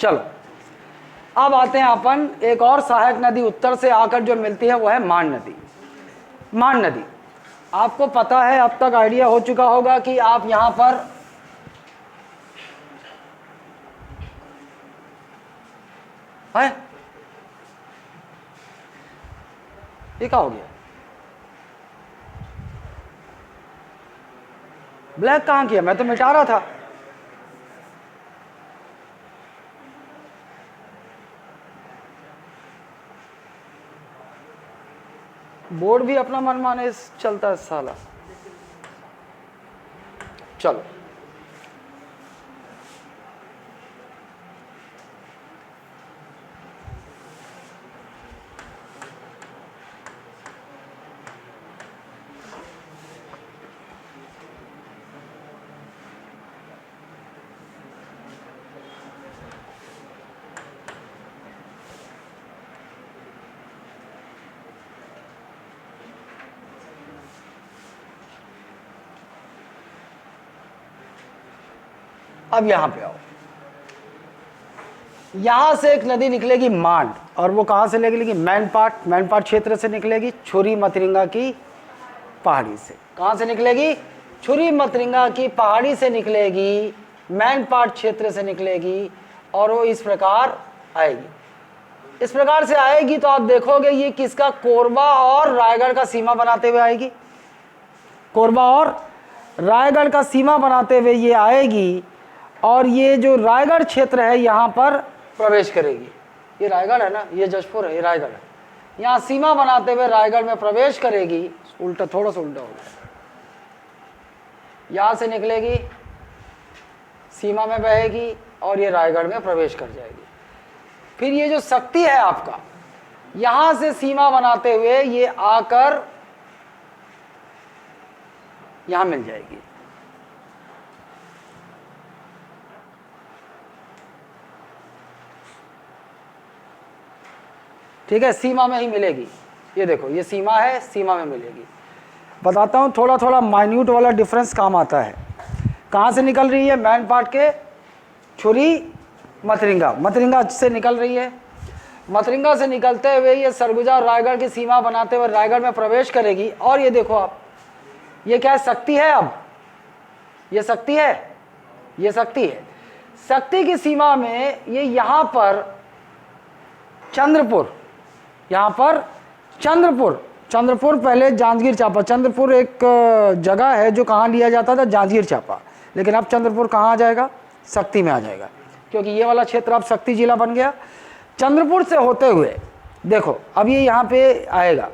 चलो अब आते हैं अपन एक और सहायक नदी उत्तर से आकर जो मिलती है वो है मान नदी। मान नदी आपको पता है, अब तक आइडिया हो चुका होगा कि आप यहां पर है, ये क्या हो गया, ब्लैक कहां किया, मैं तो मिटा रहा था। बोर्ड भी अपना मन माने चलता है साला। चलो अब यहां पे आओ, यहां से एक नदी निकलेगी मांड, और वो कहां से निकलेगी, मैनपाट क्षेत्र से निकलेगी, छुरी मतरिंगा की पहाड़ी से। कहां से निकलेगी, छुरी मतरिंगा की पहाड़ी से निकलेगी, मैनपाट क्षेत्र से निकलेगी, और वो इस प्रकार आएगी। इस प्रकार से आएगी तो आप देखोगे ये किसका, कोरबा और रायगढ़ का सीमा बनाते हुए आएगी। कोरबा और रायगढ़ का सीमा बनाते हुए ये आएगी, और ये जो रायगढ़ क्षेत्र है यहाँ पर प्रवेश करेगी। ये रायगढ़ है ना, ये जशपुर है, ये रायगढ़ है, यहाँ सीमा बनाते हुए रायगढ़ में प्रवेश करेगी। उल्टा, थोड़ा सा उल्टा हो गया, यहाँ से निकलेगी, सीमा में बहेगी, और ये रायगढ़ में प्रवेश कर जाएगी। फिर ये जो शक्ति है आपका, यहाँ से सीमा बनाते हुए ये आकर यहाँ मिल जाएगी। ठीक है, सीमा में ही मिलेगी। ये देखो, ये सीमा है, सीमा में मिलेगी। बताता हूँ, थोड़ा थोड़ा माइन्यूट वाला डिफरेंस काम आता है। कहाँ से निकल रही है, मैनपाट के छुरी मतरिंगा से निकल रही है। मतरिंगा से निकलते हुए ये सरगुजा और रायगढ़ की सीमा बनाते हुए रायगढ़ में प्रवेश करेगी। और ये देखो आप, ये क्या है, शक्ति है। अब ये शक्ति है, ये शक्ति है। शक्ति की सीमा में ये यहाँ पर चंद्रपुर, यहाँ पर चंद्रपुर पहले जांजगीर चांपा, चंद्रपुर एक जगह है जो कहाँ लिया जाता था, जांजगीर चांपा, लेकिन अब चंद्रपुर कहाँ आ जाएगा, शक्ति में आ जाएगा, क्योंकि ये वाला क्षेत्र अब शक्ति जिला बन गया। चंद्रपुर से होते हुए देखो, अब ये यहाँ पे आएगा,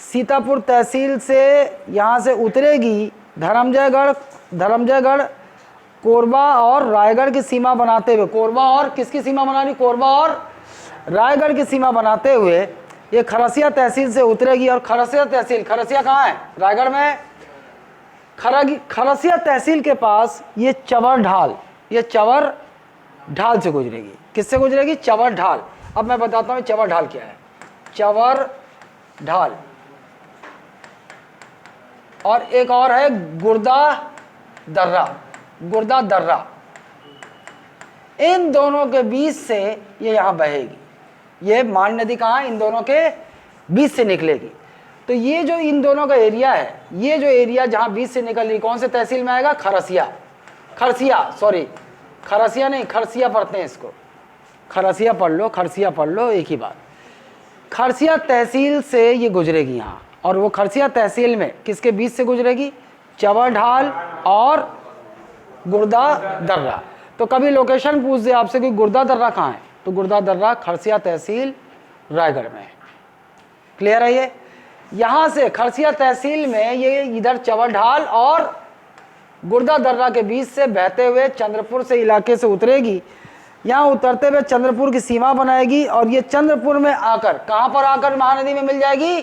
सीतापुर तहसील से यहाँ से उतरेगी, धर्मजयगढ़ कोरबा और रायगढ़ की सीमा बनाते हुए, कोरबा और किसकी सीमा बनानी, कोरबा और रायगढ़ की सीमा बनाते हुए ये खरसिया तहसील से उतरेगी। और खरसिया तहसील, खरसिया कहाँ है, रायगढ़ में। खरसिया तहसील के पास ये चवर ढाल से गुजरेगी। किससे गुजरेगी, चवर ढाल। अब मैं बताता हूँ चवर ढाल क्या है। चवर ढाल, और एक और है गुर्दा दर्रा। इन दोनों के बीच से ये यहाँ बहेगी। ये मान नदी कहाँ, इन दोनों के बीच से निकलेगी। तो ये जो इन दोनों का एरिया है, ये जो एरिया जहाँ बीच से निकल रही, कौन से तहसील में आएगा, खरसिया नहीं, खरसिया पढ़ते हैं इसको, खरसिया पढ़ लो, एक ही बात। खरसिया तहसील से ये गुजरेगी यहाँ, और वो खरसिया तहसील में किसके बीच से गुजरेगी, चवर ढाल और गुर्दा दर्रा। तो कभी लोकेशन पूछ दे आपसे कि गुर्दा दर्रा कहाँ है, तो गुर्दा दर्रा खरसिया तहसील रायगढ़ में है। क्लियर है ये। यहाँ से खरसिया तहसील में ये इधर चवर ढाल और गुर्दा दर्रा के बीच से बहते हुए चंद्रपुर से इलाके से उतरेगी। यहाँ उतरते हुए चंद्रपुर की सीमा बनाएगी, और ये चंद्रपुर में आकर कहाँ पर आकर महानदी में मिल जाएगी,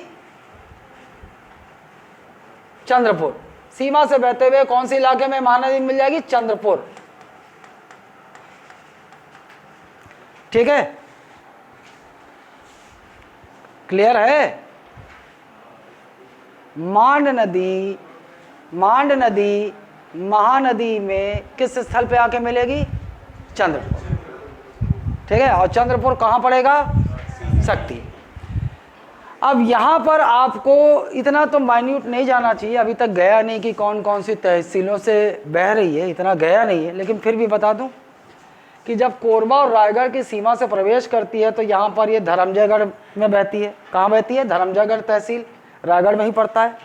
चंद्रपुर। सीमा से बहते हुए कौन से इलाके में महानदी मिल जाएगी, चंद्रपुर। ठीक है, क्लियर है। मांड नदी महानदी में किस स्थल पे आके मिलेगी? चंद्रपुर, ठीक है। और चंद्रपुर कहाँ पड़ेगा? शक्ति। अब यहाँ पर आपको इतना तो माइन्यूट नहीं जाना चाहिए, अभी तक गया नहीं कि कौन कौन सी तहसीलों से बह रही है, इतना गया नहीं है, लेकिन फिर भी बता दूं कि जब कोरबा और रायगढ़ की सीमा से प्रवेश करती है तो यहाँ पर ये धर्मजयगढ़ में बहती है। कहाँ बहती है? धर्मजयगढ़ तहसील, रायगढ़ में ही पड़ता है।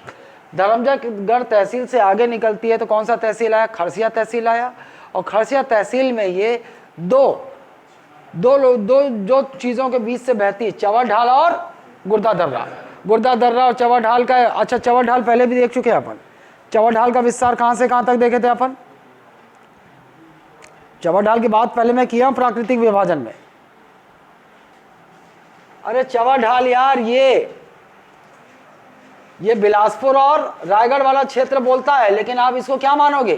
धर्मजयगढ़ तहसील से आगे निकलती है तो कौन सा तहसील आया? खरसिया तहसील आया। और खरसिया तहसील में ये दो जो चीज़ों के बीच से बहती है, चवर ढाल और गुर्दा दर्रा। गुर्दा दर्रा और चवर ढाल का, अच्छा चवर ढाल पहले भी देख चुके हैं अपन। चवर ढाल का विस्तार कहाँ से कहाँ तक देखे थे अपन? चवर ढाल की बात पहले मैं किया हूं प्राकृतिक विभाजन में। अरे चवर ढाल यार, ये बिलासपुर और रायगढ़ वाला क्षेत्र बोलता है, लेकिन आप इसको क्या मानोगे?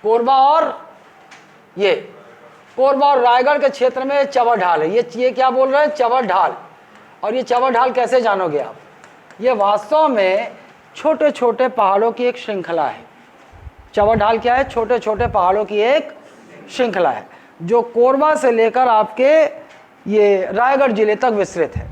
कोरबा और रायगढ़ के क्षेत्र में चवर ढाल है। ये क्या बोल रहे हैं? चवर ढाल। और ये चवर ढाल कैसे जानोगे आप? ये वास्तव में छोटे छोटे पहाड़ों की एक श्रृंखला है। चवर ढाल क्या है? छोटे छोटे पहाड़ों की एक श्रृंखला है जो कोरबा से लेकर आपके ये रायगढ़ जिले तक विस्तृत है,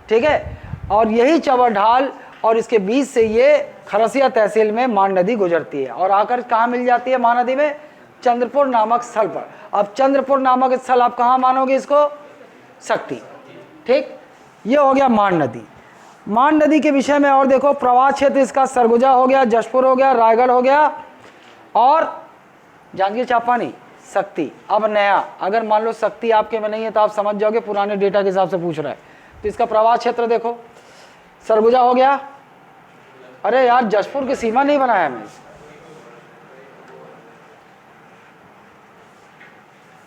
ठीक है। और यही चवर ढाल और इसके बीच से ये खरसिया तहसील में मान नदी गुजरती है और आकर कहाँ मिल जाती है महानदी में? चंद्रपुर नामक स्थल पर। अब चंद्रपुर नामक स्थल आप कहाँ मानोगे इसको? शक्ति, ठीक। ये हो गया मान नदी। मान नदी के विषय में और देखो, प्रवाह क्षेत्र इसका सरगुजा हो गया, जशपुर हो गया, रायगढ़ हो गया और जांजगीर चांपा नहीं, शक्ति। अब नया, अगर मान लो शक्ति आपके में नहीं है तो आप समझ जाओगे पुराने डेटा के हिसाब से पूछ रहा है। तो इसका प्रवाह क्षेत्र देखो, सरगुजा हो गया। अरे यार जशपुर की सीमा नहीं बनाया मैं,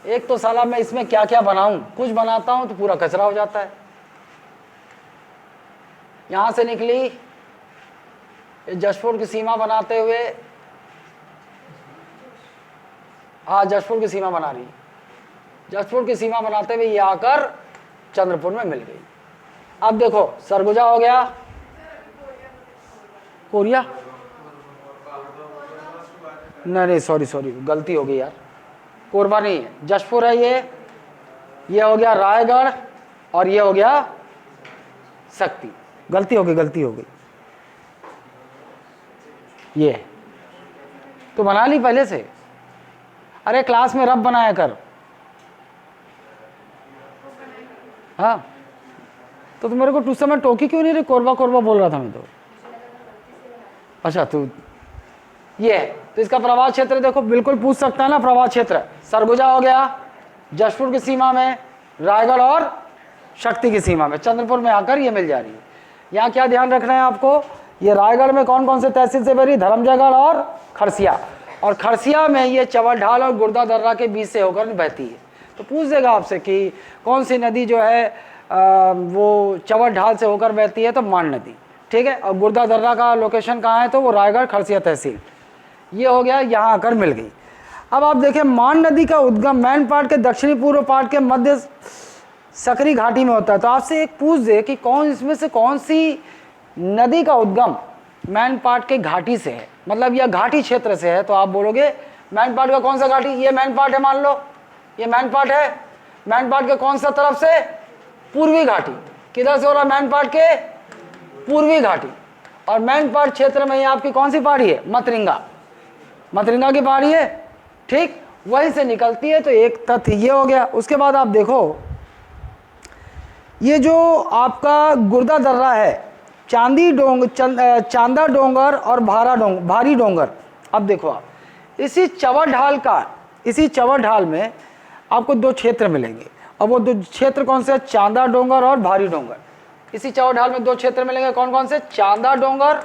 एक तो साला मैं इसमें क्या क्या बनाऊं, कुछ बनाता हूं तो पूरा कचरा हो जाता है। यहां से निकली जशपुर की सीमा बनाते हुए, हाँ जशपुर की सीमा बना रही, जशपुर की सीमा बनाते हुए ये आकर चंद्रपुर में मिल गई। अब देखो सरगुजा हो गया, कोरिया नहीं सॉरी गलती हो गई यार, कोरबा नहीं है, जशपुर है ये हो गया रायगढ़ और ये हो गया शक्ति। गलती हो गई ये तो बना ली पहले से। अरे क्लास में रब बनाया कर, हाँ तो मेरे को उस समय टोकी क्यों नहीं रही? कोरबा बोल रहा था मैं तो। अच्छा तू ये है, तो इसका प्रवाह क्षेत्र देखो, बिल्कुल पूछ सकता है ना प्रवाह क्षेत्र। सरगुजा हो गया जशपुर की सीमा में, रायगढ़ और शक्ति की सीमा में, चंद्रपुर में आकर ये मिल जा रही है। यहाँ क्या ध्यान रखना है आपको, ये रायगढ़ में कौन कौन से तहसील से भरी? धर्मजयगढ़ और खरसिया, और खरसिया में ये चवर ढाल और गुर्दा दर्रा के बीच से होकर बहती है। तो पूछ देगा आपसे कि कौन सी नदी जो है वो चवर ढाल से होकर बहती है, तो मान नदी, ठीक है। और गुर्दा दर्रा का लोकेशन कहाँ है? तो वो रायगढ़ खरसिया तहसील। ये हो गया, यहाँ आकर मिल गई। अब आप देखें मान नदी का उद्गम मैन पाट के दक्षिणी पूर्व पाट के मध्य सकरी घाटी में होता है। तो आपसे एक पूछ दे कि इसमें से कौन सी नदी का उद्गम मैन पाट के घाटी से है, मतलब यह घाटी क्षेत्र से है, तो आप बोलोगे मैन पाट का कौन सा घाटी? ये मैन पाट है, मान लो ये मैन पाट है। मैन पाट के कौन सा तरफ से? पूर्वी घाटी। किधर से हो रहा? मैन पाट के पूर्वी घाटी। और मैन पाट क्षेत्र में ये आपकी कौन सी पहाड़ी है? मतरिंगा की पहाड़ी है, ठीक, वहीं से निकलती है। तो एक तथ्य ये हो गया। उसके बाद आप देखो ये जो आपका गुर्दा दर्रा है, चांदा डोंगर और भारी डोंगर। अब देखो आप इसी चवर ढाल में आपको दो क्षेत्र मिलेंगे, और वो दो क्षेत्र कौन से? चांदा डोंगर और भारी डोंगर। इसी चवर ढाल में दो क्षेत्र मिलेंगे, कौन कौन से? चांदा डोंगर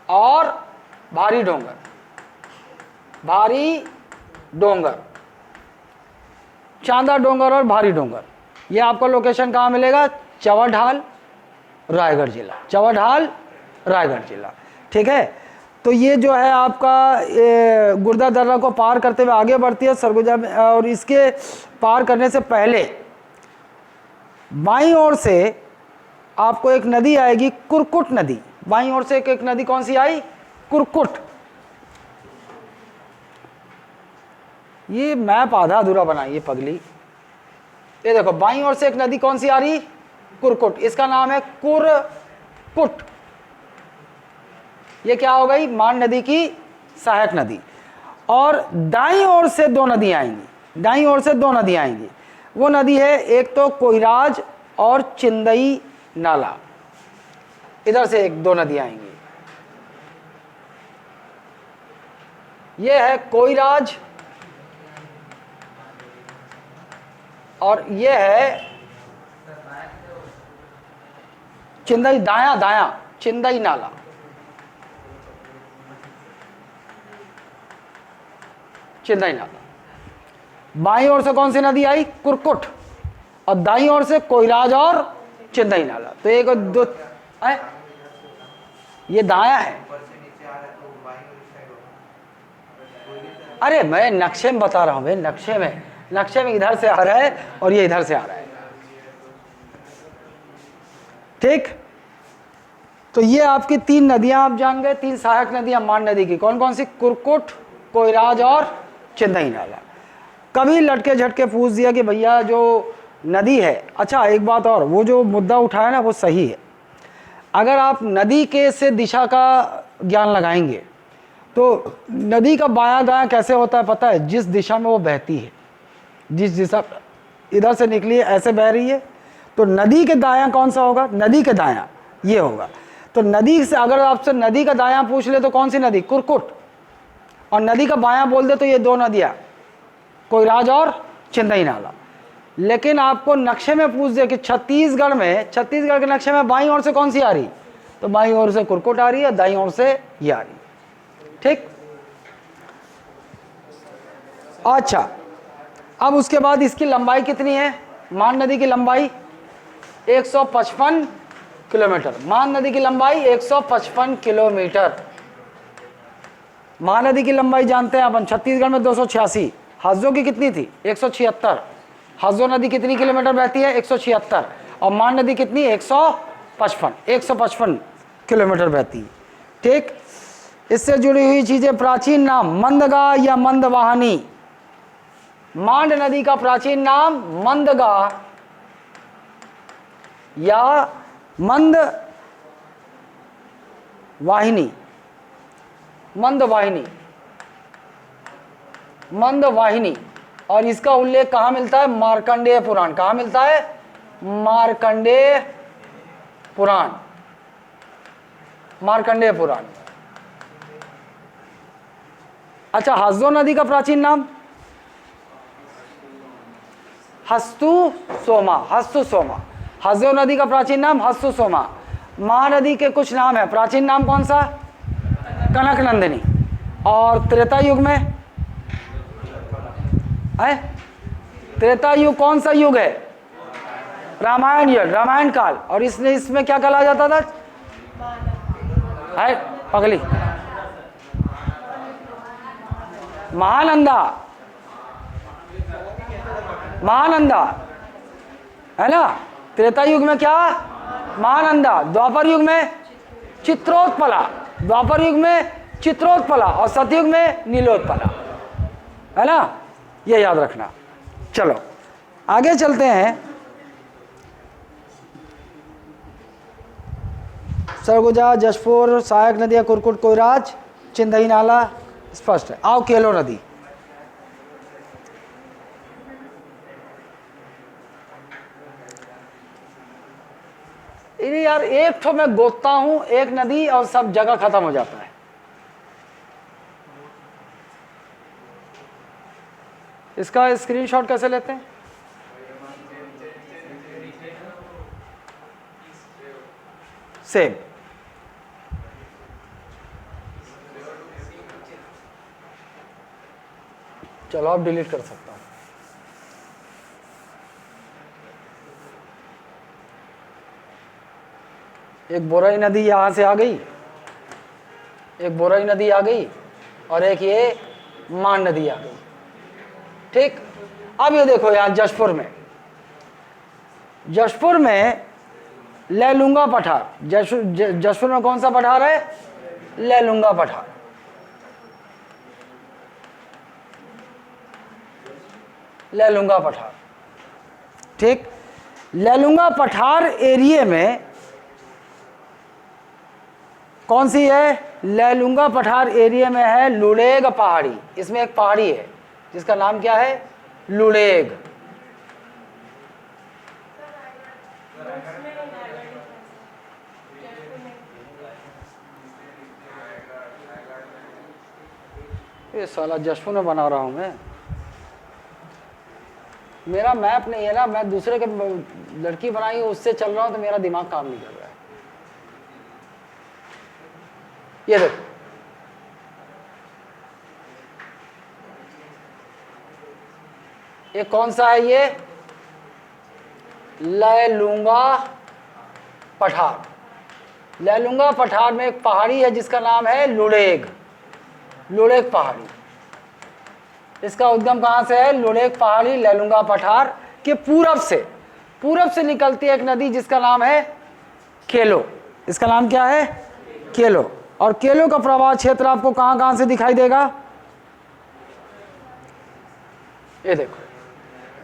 और भारी डोंगर। चांदा डोंगर और भारी डोंगर, ये आपको लोकेशन कहाँ मिलेगा? चवर ढाल रायगढ़ जिला, ठीक है। तो ये जो है आपका गुर्दा दर्रा को पार करते हुए आगे बढ़ती है सरगुजा में, और इसके पार करने से पहले बाईं ओर से आपको एक नदी आएगी, कुरकुट नदी। बाईं ओर से एक नदी कौन सी आई, कुरकुट। ये मैप आधा अधूरा बनाइए पगली। ये देखो बाईं ओर से एक नदी कौन सी आ रही, कुरकुट, इसका नाम है कुरकुट। ये क्या हो गई, मान नदी की सहायक नदी। और दाईं ओर से दो नदियां आएंगी, दाईं ओर से दो नदियां आएंगी। वो नदी है एक तो कोइराज और चिंदई नाला, इधर से एक दो नदियां आएंगी। ये है कोइराज और ये है चिंदई, दाया दाया चिंदई नाला। चिंदई नाला। बाईं ओर से कौन सी नदी आई, कुरकुट, और दाईं ओर से कोइराज और चिंदई नाला। तो एक दो है, ये दाया है। अरे मैं नक्शे में बता रहा हूं भाई, नक्शे में इधर से आ रहा है और ये इधर से आ रहा है, ठीक। तो ये आपकी तीन नदियां आप जान गए, तीन सहायक नदियां मान नदी की, कौन कौन सी, कुरकुट, कोइराज और चिंदई नाला। कभी लटके झटके पूछ दिया कि भैया जो नदी है, अच्छा एक बात और, वो जो मुद्दा उठाया ना वो सही है। अगर आप नदी के से दिशा का ज्ञान लगाएंगे तो नदी का बायां दायां कैसे होता है पता है, जिस दिशा में वो बहती है, जिस दिशा इधर से निकली है ऐसे बह रही है, तो नदी के दायां कौन सा होगा, नदी के दायां ये होगा। तो नदी से अगर आपसे नदी का दायां पूछ ले तो कौन सी नदी, कुरकुट, और नदी का बायां बोल दे तो ये दो नदियां कोइराज और चिंदई नाला। लेकिन आपको नक्शे में पूछ दे कि छत्तीसगढ़ के नक्शे में बाईं ओर से कौन सी आ रही, तो बाईं ओर से कुरकुट आ रही है, दाईं ओर से ये आ रही, ठीक। अच्छा अब उसके बाद इसकी लंबाई कितनी है, मान नदी की लंबाई 155 किलोमीटर, मान नदी की लंबाई 155 किलोमीटर। महानदी की लंबाई जानते हैं अपन, छत्तीसगढ़ में 286, हस्जो की कितनी थी 176। हस्जो नदी कितनी किलोमीटर बहती है 176, और मान नदी कितनी 155 किलोमीटर बहती है, ठीक। इससे जुड़ी हुई चीजें, प्राचीन नाम मंदगा या मंदवाहिनी, मांड नदी का प्राचीन नाम मंदगा या मंदवाहिनी, मंदवाहिनी। और इसका उल्लेख कहाँ मिलता है, मार्कंडेय पुराण। कहाँ मिलता है, मार्कंडेय पुराण, मार्कंडेय पुराण। अच्छा हस्जो नदी का प्राचीन नाम हस्तु सोमा, हस्जो नदी का प्राचीन नाम हस्तु सोमा। महानदी के कुछ नाम है, प्राचीन नाम कौन सा, कनक नंदिनी। और त्रेता युग में है, त्रेता युग कौन सा युग है, रामायण युग, रामायण काल। और इसमें क्या कहा जाता था, है पगली, महानंदा है ना। त्रेता युग में क्या, महानंदा। द्वापर युग में चित्रोत्पला, और सतयुग में नीलोत्पला, है ना, ये याद रखना। चलो आगे चलते हैं। सरगुजा, जशपुर, सहायक नदियां कुरकुट, कोइराज, चिंदई नाला स्पष्ट है। आओ केलो नदी, यार एक तो मैं गोतता हूं एक नदी और सब जगह खत्म हो जाता है। इसका स्क्रीनशॉट कैसे लेते हैं, सेम। चलो आप डिलीट कर सकता हूं। एक बोराई नदी यहां से आ गई, एक बोराई नदी आ गई, और एक ये मान नदी आ गई, ठीक। अब ये देखो यहां जशपुर में लैलूंगा पठार। जशपुर में कौन सा पठार है? लैलूंगा पठार। लैलूंगा पठार, ठीक। लैलूंगा पठार एरिया में कौन सी है? लैलूंगा पठार एरिया में है लुड़ेग पहाड़ी। इसमें एक पहाड़ी है जिसका नाम क्या है? लुड़ेग। ये साला जशपुर में बना रहा हूं मैं, मेरा मैप नहीं है ना, मैं दूसरे के लड़की बनाई उससे चल रहा हूं तो मेरा दिमाग काम नहीं कर रहा है। ये देखो, ये कौन सा है? ये लैलूंगा पठार। लैलूंगा पठार में एक पहाड़ी है जिसका नाम है लुड़ेग। लुड़ेग पहाड़ी, इसका उद्गम कहाँ से है? लुड़ेग पहाड़ी लैलूंगा पठार के पूरब से निकलती है एक नदी जिसका नाम है केलो। इसका नाम क्या है? केलो। और केलो का प्रवाह क्षेत्र आपको कहाँ कहाँ से दिखाई देगा? ये देखो,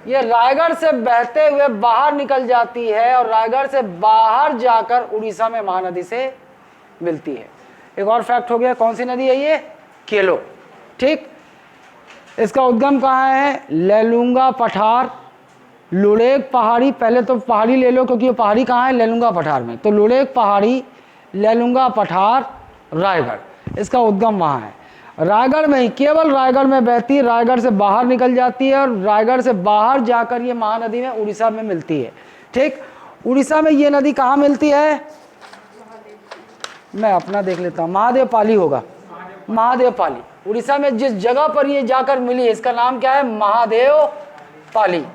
ये रायगढ़ से बहते हुए बाहर निकल जाती है और रायगढ़ से बाहर जाकर उड़ीसा में महानदी से मिलती है। एक और फैक्ट हो गया, कौन सी नदी है ये? केलो, ठीक। इसका उद्गम कहाँ है? लैलूंगा पठार, लुड़ेग पहाड़ी। पहले तो पहाड़ी ले लो क्योंकि ये पहाड़ी कहाँ है? लैलूंगा पठार में। तो लुड़ेग पहाड़ी, लैलूंगा पठार, रायगढ़, इसका उद्गम वहाँ है। रायगढ़ में ही, केवल रायगढ़ में बहती है, रायगढ़ से बाहर निकल जाती है और रायगढ़ से बाहर जाकर ये महानदी में उड़ीसा में मिलती है, ठीक। उड़ीसा में ये नदी कहाँ मिलती है? मैं अपना देख लेता हूँ, महादेव पाली होगा, महादेव पाली। उड़ीसा में जिस जगह पर ये जाकर मिली इसका नाम क्या है? महादेव पाली।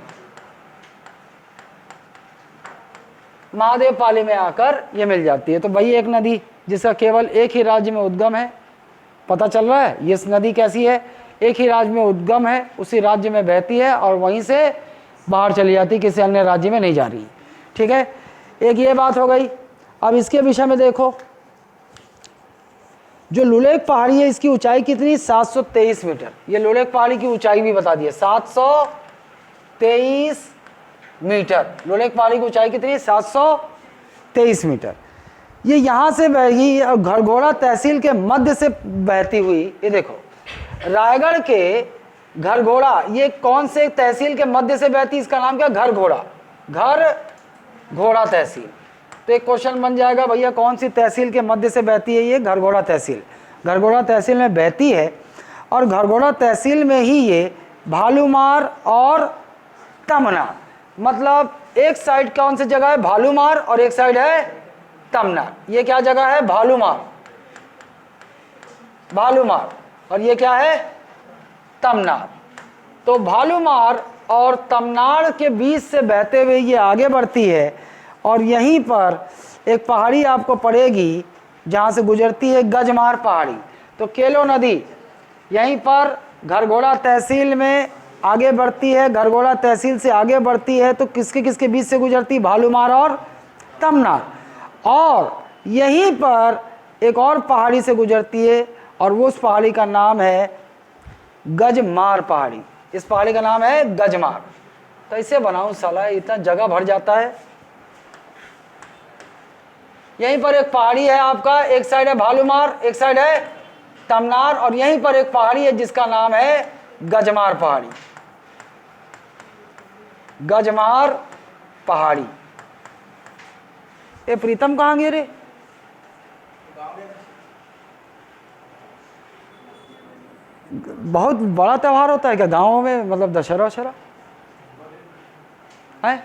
महादेव पाली में आकर ये मिल जाती है। तो वही एक नदी जिसका केवल एक ही राज्य में उद्गम है, पता चल रहा है? ये नदी कैसी है? एक ही राज्य में उद्गम है, उसी राज्य में बहती है और वहीं से बाहर चली जाती है, किसी अन्य राज्य में नहीं जा रही, ठीक है। एक ये बात हो गई। अब इसके विषय में देखो, जो लुड़ेग पहाड़ी है इसकी ऊंचाई कितनी? 723 मीटर। ये लुड़ेग पहाड़ी की ऊंचाई भी बता दिए, 723 मीटर। लुड़ेग पहाड़ी की ऊंचाई कितनी? 723 मीटर। ये यहाँ से बहेगी और घरघोड़ा तहसील के मध्य से बहती हुई, ये देखो रायगढ़ के घरघोड़ा, ये कौन से तहसील के मध्य से बहती? इसका नाम क्या? घरघोड़ा। घरघोड़ा तहसील। तो एक क्वेश्चन बन जाएगा, भैया कौन सी तहसील के मध्य से बहती है? ये घरघोड़ा तहसील। घरघोड़ा तहसील में बहती है और घरघोड़ा तहसील में ही ये भालूमार और तमनार, मतलब एक साइड कौन सी जगह है? भालूमार, और एक साइड है तमनार। ये क्या जगह है? भालूमार, भालूमार, और ये क्या है? तमनार। तो भालूमार और तमनार के बीच से बहते हुए ये आगे बढ़ती है और यहीं पर एक पहाड़ी आपको पड़ेगी जहाँ से गुजरती है गजमार पहाड़ी। तो केलो नदी यहीं पर घरघोड़ा तहसील में आगे बढ़ती है, घरघोड़ा तहसील से आगे बढ़ती है तो किसके बीच से गुजरती? भालूमार और तमनार। और यहीं पर एक और पहाड़ी से गुजरती है और वो उस पहाड़ी का नाम है गजमार पहाड़ी। इस पहाड़ी का नाम है गजमार। कैसे बनाऊं साला, इतना जगह भर जाता है। यहीं पर एक पहाड़ी है आपका, एक साइड है भालूमार, एक साइड है तमनार, और यहीं पर एक पहाड़ी है जिसका नाम है गजमार पहाड़ी। गजमार पहाड़ी। ये प्रीतम कहाँ गए रे? बहुत बड़ा त्यौहार होता है क्या गाँवों में, मतलब दशहरा वशहरा है?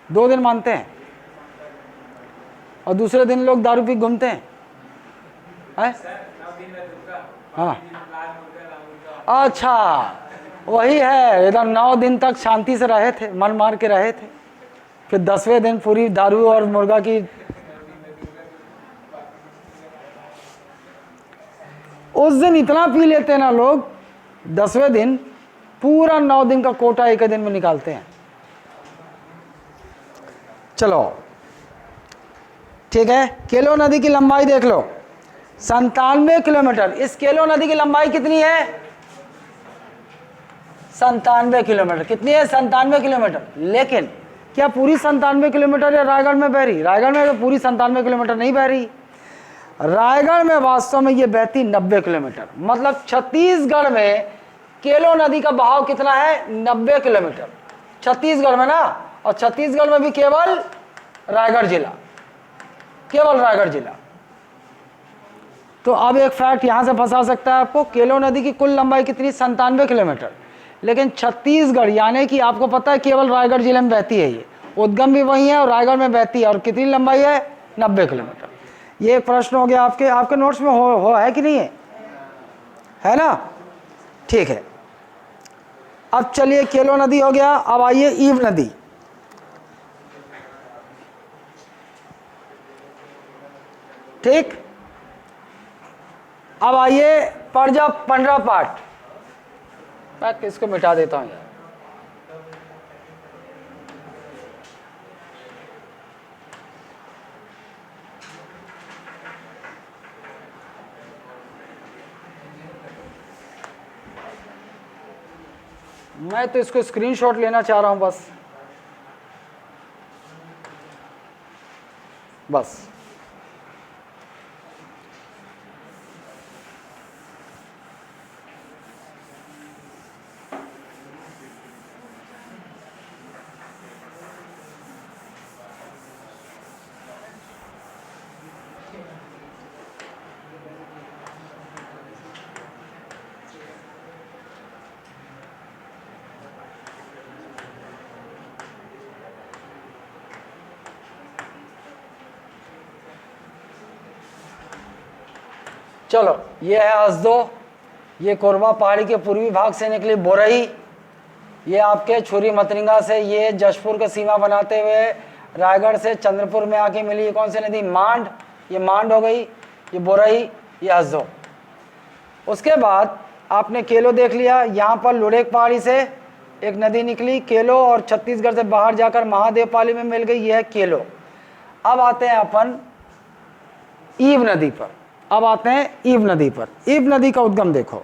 2 दिन मानते हैं और दूसरे दिन लोग दारू पी घूमते हैं, है? हाँ, अच्छा वही है। एकदम 9 दिन तक शांति से रहे थे, मन मार के रहे थे, फिर 10वें दिन पूरी दारू और मुर्गा की। उस दिन इतना पी लेते हैं ना लोग, 10वें दिन पूरा 9 दिन का कोटा एक दिन में निकालते हैं। चलो ठीक है। केलो नदी की लंबाई देख लो 97 किलोमीटर। इस केलो नदी की लंबाई कितनी है? 97 किलोमीटर। कितनी है? 97 किलोमीटर। लेकिन क्या पूरी 97 किलोमीटर या रायगढ़ में बह रही? रायगढ़ में तो पूरी 97 किलोमीटर नहीं बह रही। रायगढ़ में वास्तव में ये बहती 90 किलोमीटर। मतलब छत्तीसगढ़ में केलो नदी का बहाव कितना है? 90 किलोमीटर छत्तीसगढ़ में ना। और छत्तीसगढ़ में भी केवल रायगढ़ जिला, केवल रायगढ़ जिला। तो अब एक फैक्ट यहां से फंसा सकता है आपको। केलो नदी की कुल लंबाई कितनी? 97 किलोमीटर। लेकिन छत्तीसगढ़ यानी कि आपको पता है केवल रायगढ़ जिले में बहती है, ये उद्गम भी वही है और रायगढ़ में बहती है। और कितनी लंबाई है? 90 किलोमीटर। ये एक प्रश्न हो गया आपके नोट्स में हो है कि नहीं है ना? ठीक है। अब चलिए केलो नदी हो गया। अब आइए ईव नदी। ठीक। अब आइए परजा पंडरा पाठ। मैं इसको मिटा देता हूं यार। मैं तो इसको स्क्रीनशॉट लेना चाह रहा हूं बस। चलो, ये है हसदो, ये कोरबा पहाड़ी के पूर्वी भाग से निकली बोरई, ये आपके छुरी मतरिंगा से ये जशपुर का सीमा बनाते हुए रायगढ़ से चंद्रपुर में आके मिली। ये कौन सी नदी? मांड। ये मांड हो गई, ये बोरई, ये हसदो। उसके बाद आपने केलो देख लिया। यहाँ पर लुढ़ेक पहाड़ी से एक नदी निकली केलो और छत्तीसगढ़ से बाहर जाकर महादेवपाली में मिल गई, यह है केलो। अब आते हैं अपन ईव नदी पर। अब आते हैं ईव नदी पर। ईव नदी का उद्गम देखो,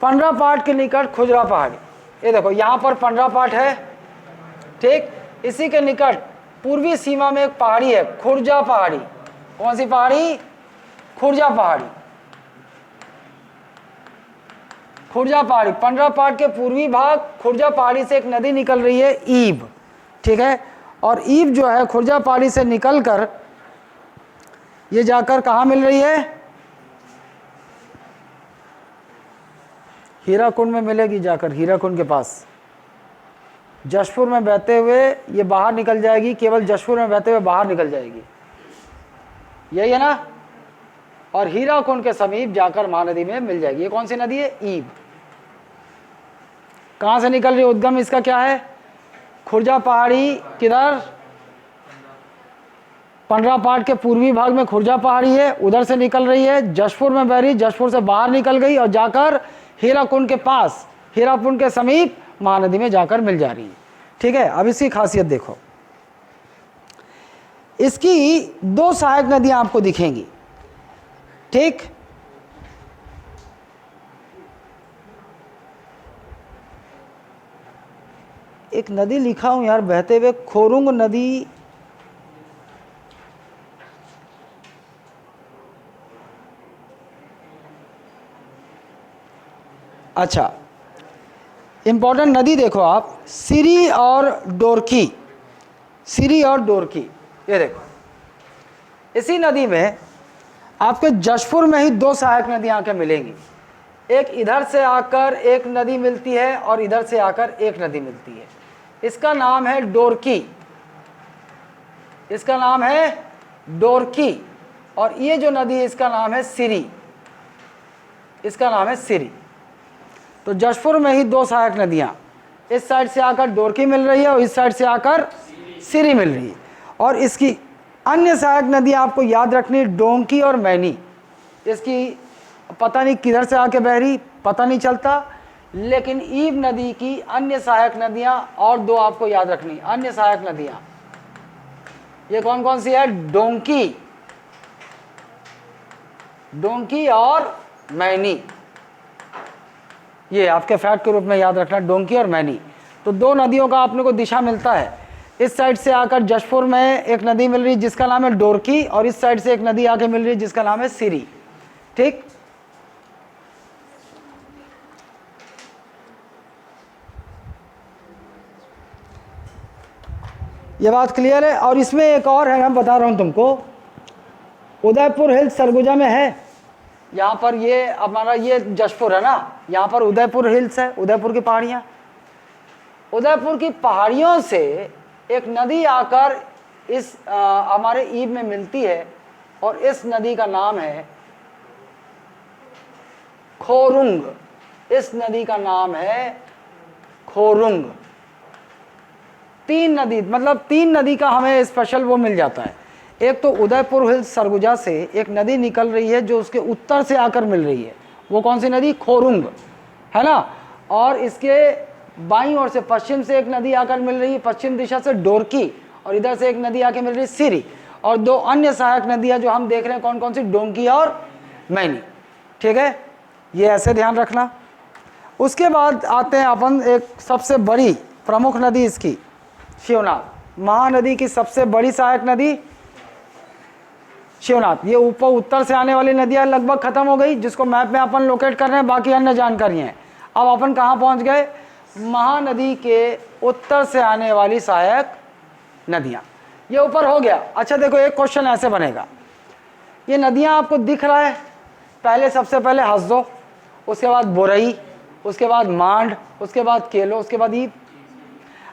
पंडरा पाठ के निकट खुजरा पहाड़ी। ये देखो यहां पर पंडरा पाठ है, ठीक। इसी के निकट पूर्वी सीमा में एक पहाड़ी है, खुर्जा पहाड़ी। कौन सी पहाड़ी? खुर्जा पहाड़ी। खुर्जा पहाड़ी, पंडरा पाठ के पूर्वी भाग खुर्जा पहाड़ी से एक नदी निकल रही है, ईव, ठीक है। और ईव जो है खुर्जा पहाड़ी से निकलकर ये जाकर कहाँ मिल रही है? हीराकुंड में मिलेगी, जाकर हीराकुंड के पास। जशपुर में बहते हुए ये बाहर निकल जाएगी, केवल जशपुर में बहते हुए बाहर निकल जाएगी, यही है ना। और हीराकुंड के समीप जाकर महानदी में मिल जाएगी। ये कौन सी नदी है? ईव। कहाँ से निकल रही है? उद्गम इसका क्या है? खुर्जा पहाड़ी। किधर? पंडरा पाठ के पूर्वी भाग में खुर्जा पहाड़ी है, उधर से निकल रही है, जशपुर में बह रही, जशपुर से बाहर निकल गई और जाकर हीराकुंड के पास, हीराकुंड के समीप महानदी में जाकर मिल जा रही है, ठीक है। अब इसकी खासियत देखो, इसकी दो सहायक नदियां आपको दिखेंगी, ठीक। एक नदी लिखा हूं यार बहते हुए, खोरुंग नदी। अच्छा, इंपॉर्टेंट नदी देखो आप, सिरी और डोरकी। सिरी और डोरकी, ये देखो। इसी नदी में आपके जशपुर में ही दो सहायक नदियां आकर मिलेंगी। एक इधर से आकर एक नदी मिलती है और इधर से आकर एक नदी मिलती है। इसका नाम है डोरकी, इसका नाम है डोरकी। और ये जो नदी है इसका नाम है सिरी, इसका नाम है सिरी। तो जशपुर में ही दो सहायक नदियां, इस साइड से आकर डोरकी मिल रही है और इस साइड से आकर सिरी मिल रही है। और इसकी अन्य सहायक नदियां आपको याद रखनी, डोंकी और मैनी। इसकी पता नहीं किधर से आके बह रही, पता नहीं चलता। लेकिन ईव नदी की अन्य सहायक नदियां और दो आपको याद रखनी। अन्य सहायक नदियां ये कौन कौन सी है? डोंकी, डोंकी और मैनी। ये आपके फैक्ट के रूप में याद रखना, डोंकी और मैनी। तो दो नदियों का आपने को दिशा मिलता है। इस साइड से आकर जशपुर में एक नदी मिल रही जिसका नाम है डोरकी, और इस साइड से एक नदी आके मिल रही जिसका नाम है सिरी। ठीक, ये बात क्लियर है। और इसमें एक और है, मैं बता रहा हूं तुमको, उदयपुर हिल्स सरगुजा में है। यहाँ पर ये हमारा ये जशपुर है ना, यहाँ पर उदयपुर हिल्स है, उदयपुर की पहाड़ियाँ। उदयपुर की पहाड़ियों से एक नदी आकर इस हमारे ईब में मिलती है, और इस नदी का नाम है खोरुंग। इस नदी का नाम है खोरुंग। तीन नदी, मतलब तीन नदी का हमें स्पेशल वो मिल जाता है। एक तो उदयपुर हिल्स सरगुजा से एक नदी निकल रही है जो उसके उत्तर से आकर मिल रही है, वो कौन सी नदी? खोरुंग, है ना। और इसके बाईं ओर से पश्चिम से एक नदी आकर मिल रही है, पश्चिम दिशा से डोरकी, और इधर से एक नदी आकर मिल रही है सिरी। और दो अन्य सहायक नदियां जो हम देख रहे हैं कौन कौन सी? डोंकी और मैनी। ठीक है, ये ऐसे ध्यान रखना। उसके बाद आते हैं अपन एक सबसे बड़ी प्रमुख नदी इसकी, शिवनाथ। महानदी की सबसे बड़ी सहायक नदी शिवनाथ। ये ऊपर उत्तर से आने वाली नदियां लगभग खत्म हो गई, जिसको मैप में अपन लोकेट कर रहे हैं, बाकी अन्य जानकारी हैं। अब अपन कहाँ पहुँच गए? महानदी के उत्तर से आने वाली सहायक नदियां, ये ऊपर हो गया। अच्छा देखो, एक क्वेश्चन ऐसे बनेगा, ये नदियां आपको दिख रहा है, पहले सबसे पहले हसदो, उसके बाद बोरई, उसके बाद मांड, उसके बाद केलो, उसके बाद ईब।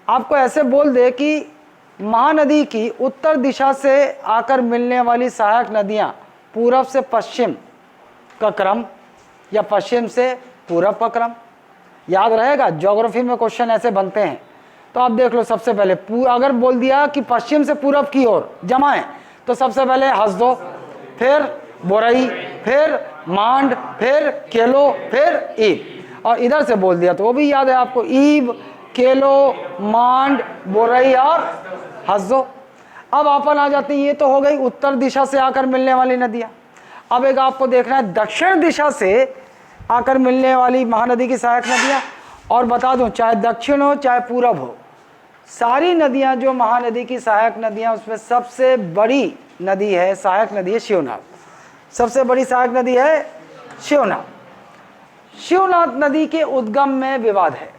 आपको ऐसे बोल दे कि महानदी की उत्तर दिशा से आकर मिलने वाली सहायक नदियां पूरब से पश्चिम का क्रम या पश्चिम से पूरब का क्रम, याद रहेगा। ज्योग्राफी में क्वेश्चन ऐसे बनते हैं। तो आप देख लो, सबसे पहले अगर बोल दिया कि पश्चिम से पूरब की ओर जमाएं, तो सबसे पहले हसदो, फिर बोरई, फिर मांड, फिर केलो, फिर ईब। और इधर से बोल दिया तो वो भी याद है आपको, ईब, केलो, मांड, बोरई और हसदो। अब अपन आ जाते हैं, ये तो हो गई उत्तर दिशा से आकर मिलने वाली नदियां। अब एक आपको देखना है दक्षिण दिशा से आकर मिलने वाली महानदी की सहायक नदियां। और बता दूं, चाहे दक्षिण हो चाहे पूरब हो, सारी नदियां जो महानदी की सहायक नदियां, उसमें सबसे बड़ी नदी है, सहायक नदी है शिवनाथ। सबसे बड़ी सहायक नदी है शिवनाथ। शिवनाथ नदी के उद्गम में विवाद है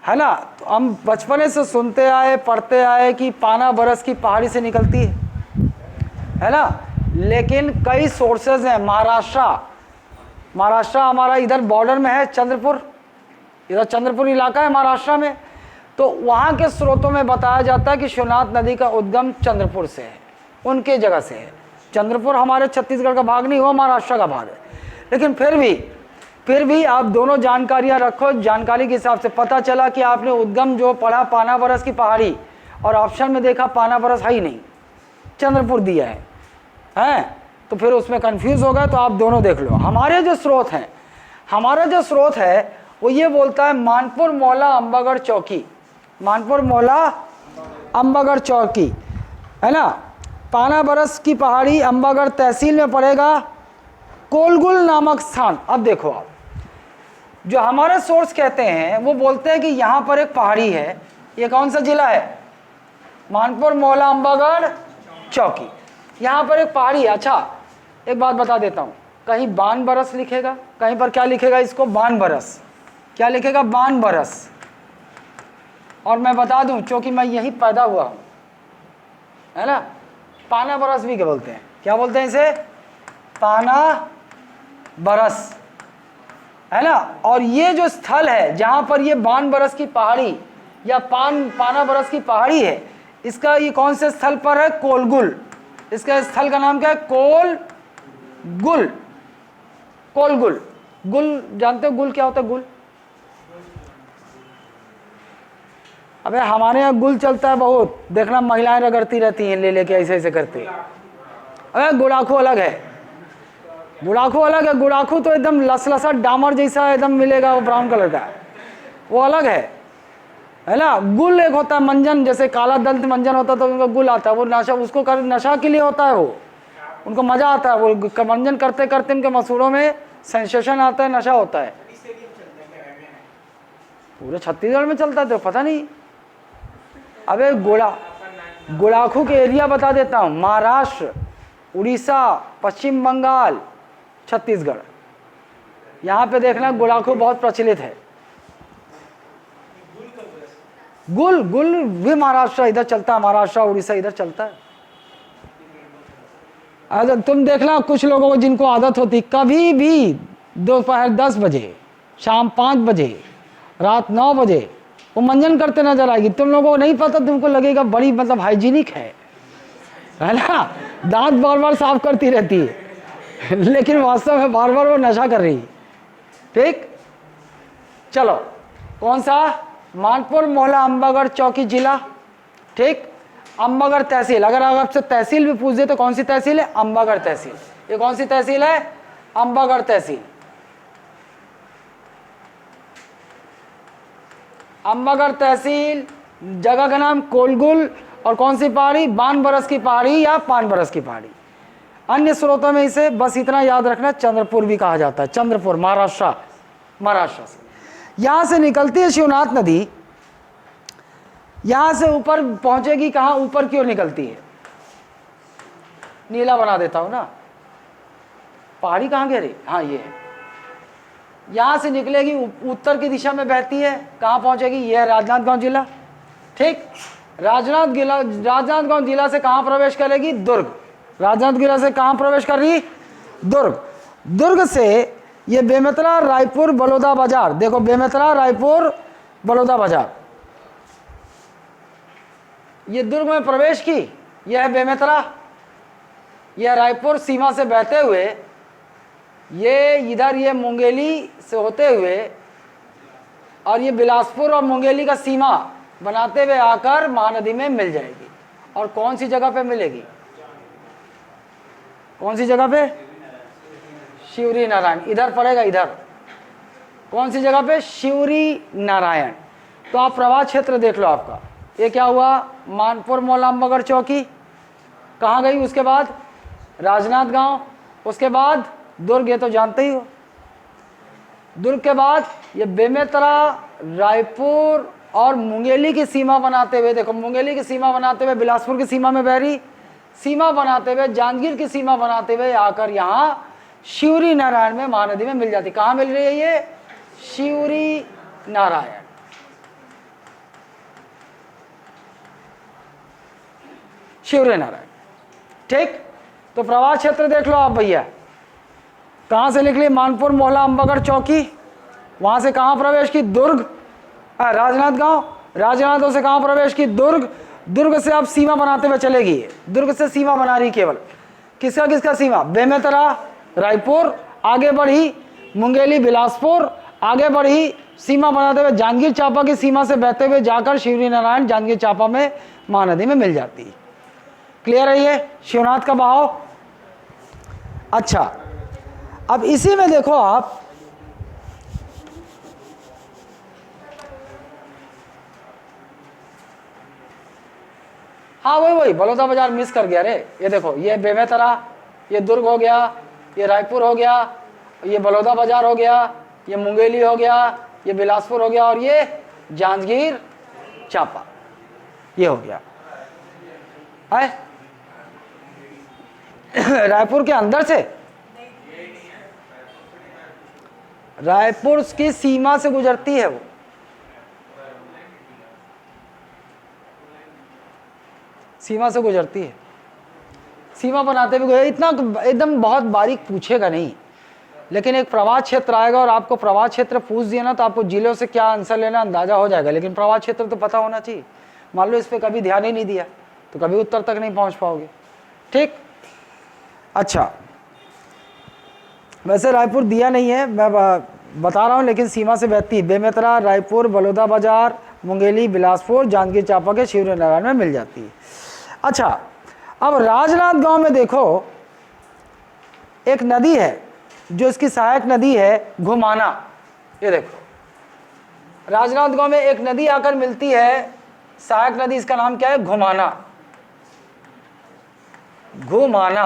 ना। तो हम बचपने से सुनते आए, पढ़ते आए कि पाना बरस की पहाड़ी से निकलती है ना। लेकिन कई सोर्सेज हैं। महाराष्ट्र हमारा इधर बॉर्डर में है, चंद्रपुर, इधर चंद्रपुर इलाका है महाराष्ट्र में। तो वहाँ के स्रोतों में बताया जाता है कि शिवनाथ नदी का उद्गम चंद्रपुर से है, उनके जगह से है। चंद्रपुर हमारे छत्तीसगढ़ का भाग नहीं हुआ, महाराष्ट्र का भाग है। लेकिन फिर भी आप दोनों जानकारियां रखो। जानकारी के हिसाब से पता चला कि आपने उद्गम जो पढ़ा पाना बरस की पहाड़ी, और ऑप्शन में देखा पाना बरस है ही नहीं, चंद्रपुर दिया है, तो फिर उसमें कंफ्यूज हो गए। तो आप दोनों देख लो। हमारा जो स्रोत है वो ये बोलता है मानपुर मौला अंबागढ़ चौकी, मानपुर मौला अंबागढ़ चौकी, है ना। पाना बरस की पहाड़ी अंबागढ़ तहसील में पड़ेगा, कोलगुल नामक स्थान। अब देखो, आप जो हमारे सोर्स कहते हैं वो बोलते हैं कि यहाँ पर एक पहाड़ी है। ये कौन सा जिला है? मानपुर मौला अंबागढ़ चौकी, यहाँ पर एक पहाड़ी है। अच्छा, एक बात बता देता हूँ, कहीं बान बरस लिखेगा, कहीं पर क्या लिखेगा इसको? बान बरस। क्या लिखेगा? बान बरस। और मैं बता दूं, चूंकि मैं यहीं पैदा हुआ हूँ, है ना, पाना बरस भी क्या बोलते हैं? क्या बोलते हैं इसे? पाना बरस, है ना। और ये जो स्थल है जहाँ पर ये बान बरस की पहाड़ी या पाना बरस की पहाड़ी है, इसका ये कौन से स्थल पर है? कोलगुल। इसका स्थल का नाम क्या है? कोलगुल। कोलगुल, गुल जानते हो गुल क्या होता है? गुल, अबे हमारे यहाँ गुल चलता है बहुत, देखना महिलाएं रगड़ती रहती हैं, ले लेके ऐसे ऐसे करते। अबे गुड़ाखू अलग है, गुड़ाखू अलग है। गुड़ाखू तो एकदम लसलसा डामर जैसा एकदम मिलेगा, वो ब्राउन कलर का, वो अलग है। है ना। गुल एक होता है मंजन, जैसे काला दंत मंजन होता है तो उनका गुल आता है, वो नशा, उसको कर नशा के लिए होता है, वो उनको मजा आता है, वो मंजन करते करते उनके मसूड़ों में सेंसेशन आता है, नशा होता है। पूरे छत्तीसगढ़ में चलता है तो पता नहीं। अबे गुड़ाखू के एरिया बता देता हूँ, महाराष्ट्र, उड़ीसा, पश्चिम बंगाल, छत्तीसगढ़, यहाँ पे देखना गुड़ाखू बहुत प्रचलित है। गुल भी महाराष्ट्र इधर चलता है, महाराष्ट्र उड़ीसा इधर चलता है। अगर तुम देखना कुछ लोगों को जिनको आदत होती कभी भी दोपहर 10 बजे, शाम 5 बजे, रात 9 बजे वो मंजन करते नजर आएगी। तुम लोगों को नहीं पता, तुमको लगेगा बड़ी मतलब हाइजीनिक है ना, दांत बार बार साफ करती रहती है, लेकिन वास्तव में बार बार वो नशा कर रही है। ठीक, चलो कौन सा, मानपुर मोहल्ला अंबागढ़ चौकी जिला। ठीक, अंबागढ़ तहसील, अगर आपसे तहसील भी पूछ दे तो कौन सी तहसील है, अंबागढ़ तहसील। ये कौन सी तहसील है, अंबागढ़ तहसील। अंबागढ़ तहसील, जगह का नाम कोलगुल, और कौन सी पहाड़ी, बान बरस की पहाड़ी या पान बरस की पहाड़ी। अन्य स्रोतों में इसे बस इतना याद रखना चंद्रपुर भी कहा जाता है, चंद्रपुर, महाराष्ट्र से। यहां से निकलती है शिवनाथ नदी, यहां से ऊपर पहुंचेगी कहां, ऊपर की ओर निकलती है। नीला बना देता हूं ना, पहाड़ी कहां गिरी, हाँ ये है। यहां से निकलेगी, उत्तर की दिशा में बहती है, कहां पहुंचेगी, यह है राजनांदगांव जिला। ठीक, राजनांदगांव जिला से कहां प्रवेश करेगी, दुर्ग। राजनांदगांव जिला से कहां प्रवेश कर रही, दुर्ग। दुर्ग से ये बेमेतरा, रायपुर, बलौदा बाजार, देखो बेमेतरा, रायपुर, बलौदा बाजार, ये दुर्ग में प्रवेश की, यह है बेमेतरा, यह रायपुर सीमा से बहते हुए ये इधर, ये मुंगेली से होते हुए, और ये बिलासपुर और मुंगेली का सीमा बनाते हुए आकर महानदी में मिल जाएगी। और कौन सी जगह पे मिलेगी, कौन सी जगह पे, शिवरी नारायण, इधर पड़ेगा, इधर कौन सी जगह पे, शिवरी नारायण। तो आप प्रवाह क्षेत्र देख लो आपका, ये क्या हुआ, मानपुर मोहल्ला अंबागढ़ चौकी, कहाँ गई, उसके बाद राजनांदगांव, उसके बाद दुर्ग, ये तो जानते ही हो। दुर्ग के बाद ये बेमेतरा, रायपुर और मुंगेली की सीमा बनाते हुए, देखो मुंगेली की सीमा बनाते हुए बिलासपुर की सीमा में बह रही, सीमा बनाते हुए जांजगीर की सीमा बनाते हुए आकर यहाँ शिवरी नारायण में महानदी में मिल जाती। कहाँ मिल रही है ये, शिवरी नारायण। शिवरी नारायण। ठीक, तो प्रवाह क्षेत्र देख लो आप भैया, कहां से निकली, मानपुर मोहल्ला अंबागढ़ चौकी, वहां से कहां प्रवेश की, दुर्ग, राजनांदगांव, राजनांदगांव से कहां प्रवेश की, दुर्ग, दुर्ग से आप सीमा बनाते हुए चलेगी, दुर्ग से सीमा बना रही केवल, किसका किसका सीमा, बेमेतरा, रायपुर, आगे बढ़ी मुंगेली, बिलासपुर, आगे बढ़ी सीमा बनाते हुए जांजगीर चांपा की सीमा से बहते हुए जाकर शिवरी नारायण जांजगीर चांपा में महानदी में मिल जाती है। क्लियर है ये शिवनाथ का बहाव। अच्छा, अब इसी में देखो आप, हाँ वही बलौदा बाजार मिस कर गया रे। ये देखो, ये बेमेतरा, ये दुर्ग हो गया, ये रायपुर हो गया, ये बलौदा बाजार हो गया, ये मुंगेली हो गया, ये बिलासपुर हो गया, और ये जांजगीर चांपा, ये हो गया है। रायपुर के अंदर से, रायपुर की सीमा से गुजरती है वो, सीमा से गुजरती है, सीमा बनाते हुए इतना एकदम बहुत बारीक पूछेगा नहीं, लेकिन एक प्रवाह क्षेत्र आएगा और आपको प्रवाह क्षेत्र पूछ दिया ना तो आपको जिलों से क्या आंसर लेना अंदाजा हो जाएगा, लेकिन प्रवाह क्षेत्र तो पता होना चाहिए। मान लो इस पर कभी ध्यान ही नहीं दिया तो कभी उत्तर तक नहीं पहुंच पाओगे। ठीक, अच्छा, वैसे रायपुर दिया नहीं है, मैं बता रहा हूँ, लेकिन सीमा से बहती है, बेमेतरा, रायपुर, बलौदा बाजार, मुंगेली, बिलासपुर, जांजगीर चांपा के शिवरी नारायण में मिल जाती है। अच्छा, अब राजनांदगांव में देखो एक नदी है जो इसकी सहायक नदी है, घुमाना। ये देखो राजनांदगांव में एक नदी आकर मिलती है, सहायक नदी, इसका नाम क्या है? घुमाना। घुमाना।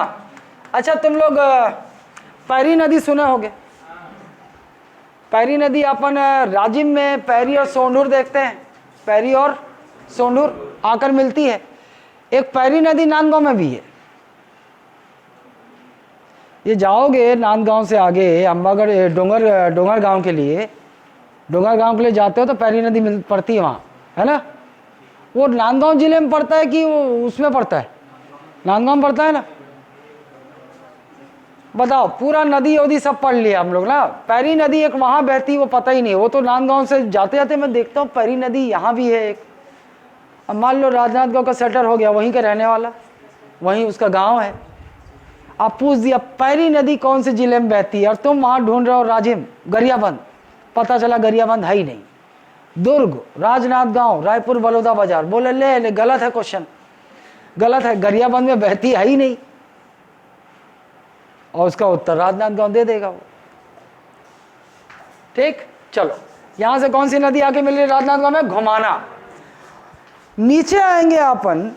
अच्छा, तुम लोग पैरी नदी सुने होंगे। पैरी नदी अपन राजिम में पैरी और सोंढूर देखते हैं, पैरी और सोंढूर आकर मिलती है। एक पैरी नदी नांदगांव में भी है। ये जाओगे नांदगांव से आगे अंबागढ़ डोंगर गांव के लिए, जाते हो तो पैरी नदी पड़ती है वहाँ, है ना। वो नांदगांव जिले में पड़ता है कि वो उसमें पड़ता है? नांदगांव में पड़ता है ना। बताओ, पूरा नदी वदी सब पढ़ लिया हम लोग ना। पैरी नदी एक वहाँ बहती, वो पता ही नहीं। वो तो नांदगांव से जाते जाते मैं देखता हूँ पैरी नदी यहाँ भी है एक। अब मान लो राजनांदगांव का सेटल हो गया, वहीं का रहने वाला, वहीं उसका गांव है। आप पूछ दिया पैरी नदी कौन से जिले में बहती है, और तुम वहाँ ढूंढ रहे हो राजिम, गरियाबंद, पता चला गरियाबंद है ही नहीं। दुर्ग, राजनांदगांव, रायपुर, बलौदा बाजार। बोले ले गलत है क्वेश्चन, गलत है, गरियाबंद में बहती है ही नहीं। और उसका उत्तर राजनांदगांव दे देगा वो। ठीक, चलो यहां से कौन सी नदी आके मिल रही है राजनांदगांव में? घुमाना। नीचे आएंगे अपन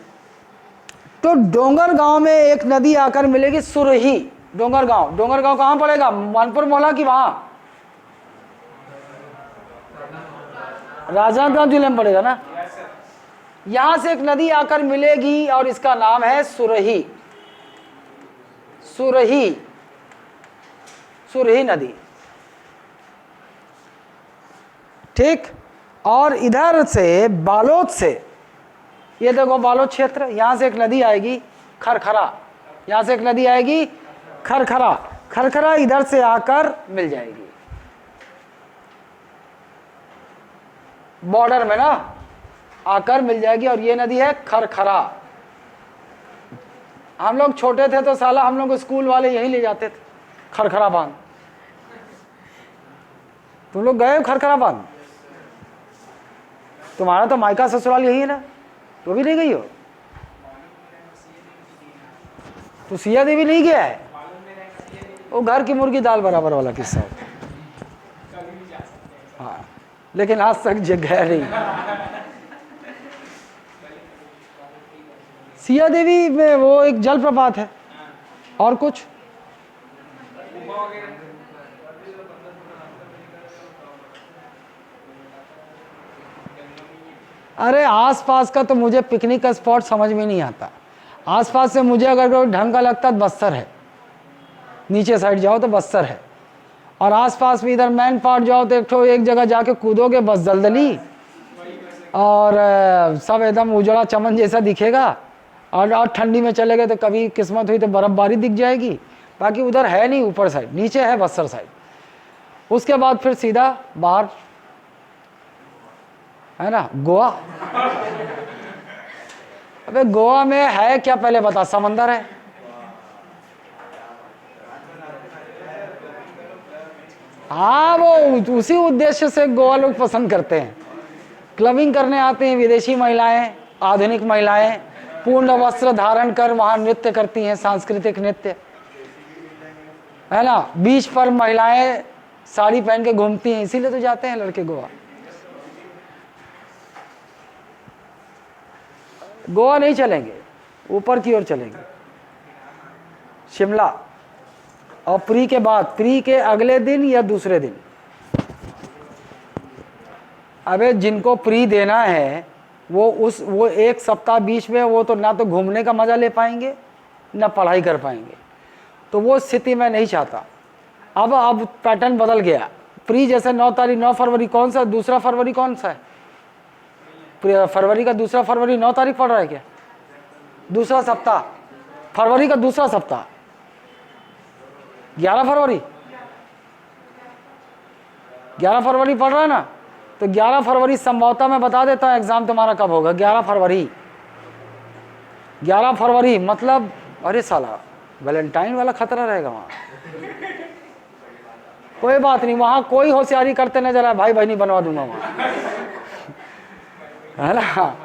तो डोंगर गांव में एक नदी आकर मिलेगी, सुरही। डोंगर गांव कहां पड़ेगा? मानपुर मोहल्ला की वहां राजनांदगांव जिले में पड़ेगा ना। यहां से एक नदी आकर मिलेगी और इसका नाम है सुरही। सुरही नदी। ठीक, और इधर से बालोद से, ये देखो बालोद क्षेत्र, यहां से एक नदी आएगी खरखरा। यहां से एक नदी आएगी खरखरा इधर से आकर मिल जाएगी बॉर्डर में ना, आकर मिल जाएगी। और ये नदी है खरखरा। हम लोग छोटे थे तो साला हम लोग स्कूल वाले यहीं ले जाते थे, खरखरा बांध। तुम लोग गए हो खरखरा बांध? तुम्हारा तो मायका ससुराल यही है ना, तो भी नहीं गई हो? तो सिया देवी नहीं गया है? वो घर की मुर्गी दाल बराबर वाला किस्सा होता है। हाँ, लेकिन आज तक गया नहीं। सिया देवी में वो एक जलप्रपात है, और कुछ अरे आसपास का तो मुझे पिकनिक का स्पॉट समझ में नहीं आता। आसपास से मुझे अगर कोई ढंग का लगता है बस्तर है, नीचे साइड जाओ तो बस्तर है, और आसपास में इधर मैन पार्ट जाओ तो एक जगह जाके कूदोगे बस दलदली, और सब एकदम उजड़ा चमन जैसा दिखेगा। और ठंडी में चले गए तो कभी किस्मत हुई तो बर्फबारी दिख जाएगी। बाकी उधर है नहीं, ऊपर साइड, नीचे है बस्तर साइड। उसके बाद फिर सीधा बाहर है ना, गोवा। अबे गोवा में है क्या पहले बता? समंदर है। हाँ, वो उसी उद्देश्य से गोवा लोग पसंद करते हैं। क्लबिंग करने आते हैं विदेशी महिलाएं, आधुनिक महिलाएं, पूर्ण वस्त्र धारण कर वहां नृत्य करती हैं, सांस्कृतिक नृत्य, है ना। बीच पर महिलाएं साड़ी पहन के घूमती हैं, इसीलिए तो जाते हैं लड़के गोवा। गोवा नहीं चलेंगे, ऊपर की ओर चलेंगे, शिमला। और प्री के बाद, प्री के अगले दिन या दूसरे दिन। अबे जिनको प्री देना है वो एक सप्ताह बीच में वो तो ना तो घूमने का मजा ले पाएंगे ना पढ़ाई कर पाएंगे। तो वो स्थिति मैं नहीं चाहता। अब पैटर्न बदल गया। प्री जैसे 9 फरवरी कौन सा, दूसरा फरवरी कौन सा है? फरवरी का दूसरा फरवरी 9 तारीख पड़ रहा है क्या? दूसरा सप्ताह, फरवरी का दूसरा सप्ताह 11 फरवरी, 11 फरवरी पड़ रहा है ना। तो 11 फरवरी संभवतः मैं बता देता हूँ एग्जाम तुम्हारा कब होगा। 11 फरवरी मतलब अरे साला वैलेंटाइन वाला खतरा रहेगा वहाँ। कोई बात नहीं, वहाँ कोई होशियारी करते नजर आए भाई बहनी बनवा दूंगा वहाँ, है ना।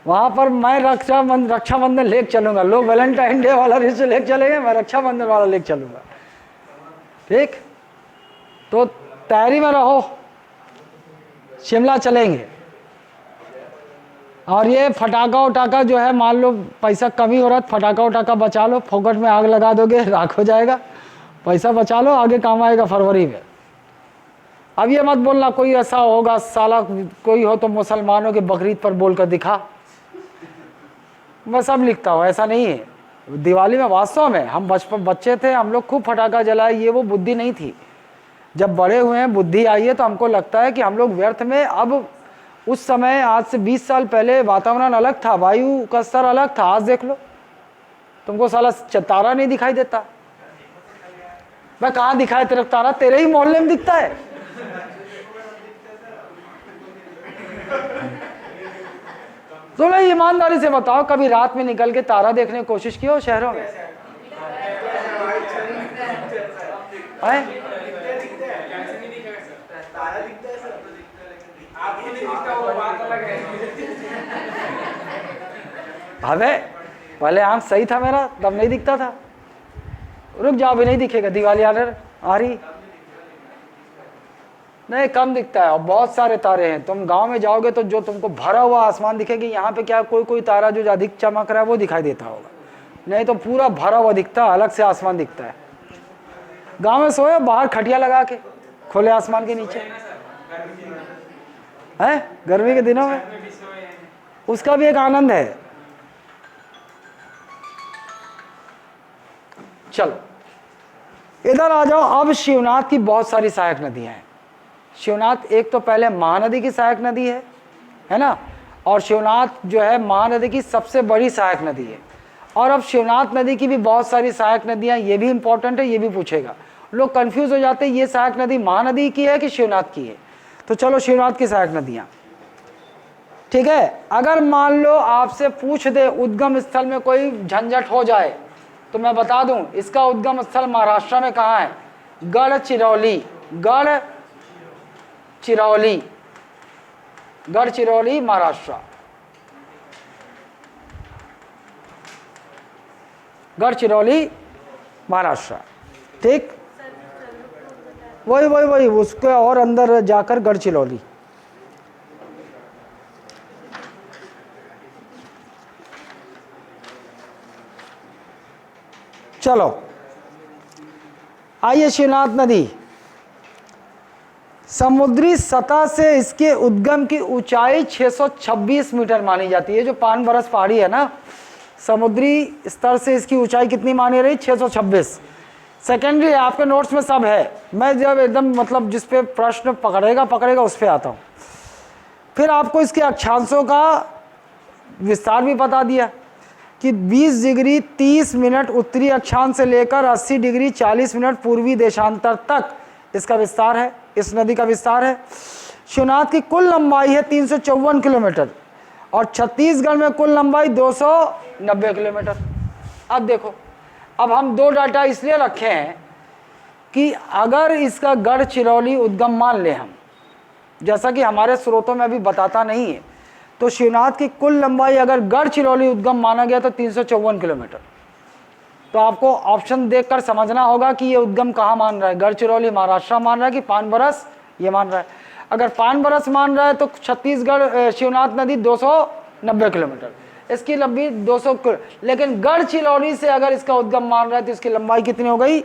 वहाँ पर मैं रक्षाबंधन लेके चलूंगा। लोग वैलेंटाइन डे वाला रिश्ते लेके चलेंगे, मैं रक्षाबंधन वाला लेके चलूंगा। ठीक, तो तैयारी में रहो। शिमला चलेंगे। और ये फटाका उटाका जो है, मान लो पैसा कमी हो रहा है, फटाका उटाका बचा लो, फोकट में आग लगा दोगे, राख हो जाएगा, पैसा बचा लो, आगे काम आएगा फरवरी में। अब ये मत बोलना कोई ऐसा होगा साला, कोई हो तो मुसलमानों के बकरीद पर बोलकर दिखा। मैं सब लिखता हूँ, ऐसा नहीं है। दिवाली में वास्तव में हम बचपन बच्चे थे, हम लोग खूब फटाका जलाए, ये वो बुद्धि नहीं थी। जब बड़े हुए हैं, बुद्धि आई है, तो हमको लगता है कि हम लोग व्यर्थ में, अब उस समय आज से 20 साल पहले वातावरण अलग था, वायु का स्तर अलग था। आज देख लो, तुमको साला तारा नहीं दिखाई देता। मैं कहाँ दिखाई तेरे तारा? तेरे ही मोहल्ले में दिखता है। तो मैं ईमानदारी से बताओ, कभी रात में निकल के तारा देखने की कोशिश की हो शहरों में? अबे पहले आंख सही था मेरा, तब नहीं दिखता था। रुक जाओ, अभी नहीं दिखेगा, दिवाली आ रही नहीं, कम दिखता है। और बहुत सारे तारे हैं, तुम गांव में जाओगे तो जो तुमको भरा हुआ आसमान दिखेगी। यहाँ पे क्या कोई कोई तारा जो अधिक चमक रहा है वो दिखाई देता होगा, नहीं तो पूरा भरा हुआ दिखता है, अलग से आसमान दिखता है। गांव में सोए बाहर खटिया लगा के खुले आसमान के नीचे, है गर्मी के दिनों में, उसका भी एक आनंद है। चलो इधर आ जाओ। अब शिवनाथ की बहुत सारी सहायक नदियां हैं। शिवनाथ एक तो पहले महानदी की सहायक नदी है ना, और शिवनाथ जो है महानदी की सबसे बड़ी सहायक नदी है। और अब शिवनाथ नदी की भी बहुत सारी सहायक नदियां, ये भी इंपॉर्टेंट है, ये भी पूछेगा। लोग कंफ्यूज हो जाते हैं, ये सहायक नदी महानदी की है कि शिवनाथ की है। तो चलो शिवनाथ की सहायक नदियां, ठीक है। अगर मान लो आपसे पूछ दे उद्गम स्थल में कोई झंझट हो जाए, तो मैं बता दूं इसका उद्गम स्थल महाराष्ट्र में कहाँ है? गढ़चिरौली। गढ़चिरौली महाराष्ट्र। गढ़चिरौली महाराष्ट्र, ठीक। वही उसके और अंदर जाकर गढ़चिरौली। चलो आइए, शिवनाथ नदी समुद्री सतह से इसके उद्गम की ऊंचाई 626 मीटर मानी जाती है। जो 5 बरस पहाड़ी है ना, समुद्री स्तर से इसकी ऊंचाई कितनी मानी रही? 626। सेकेंडरी आपके नोट्स में सब है, मैं जब एकदम मतलब जिस पे प्रश्न पकड़ेगा उस पे आता हूँ। फिर आपको इसके अक्षांशों का विस्तार भी बता दिया कि 20 डिग्री 30 मिनट उत्तरी अक्षांश से लेकर 80 डिग्री 40 मिनट पूर्वी देशांतर तक इसका विस्तार है, इस नदी का विस्तार है। शिवनाथ की कुल लंबाई है 354 किलोमीटर और छत्तीसगढ़ में कुल लंबाई 290 किलोमीटर। अब देखो, अब हम 2 डाटा इसलिए रखे हैं कि अगर इसका गढ़चिरौली उद्गम मान ले हम, जैसा कि हमारे स्रोतों में अभी बताता नहीं है, तो शिवनाथ की कुल लंबाई अगर गढ़चिरौली उद्गम माना गया तो 354 किलोमीटर। तो आपको ऑप्शन देखकर समझना होगा कि ये उद्गम कहाँ मान रहा है। गढ़चिरौली महाराष्ट्र मान रहा है कि 5 बरस ये मान रहा है। अगर 5 बरस मान रहा है तो छत्तीसगढ़ शिवनाथ नदी 290 किलोमीटर, इसकी लंबी 200 लेकिन गढ़चिरौली से अगर इसका उद्गम मान रहा है तो इसकी लंबाई कितनी हो गई?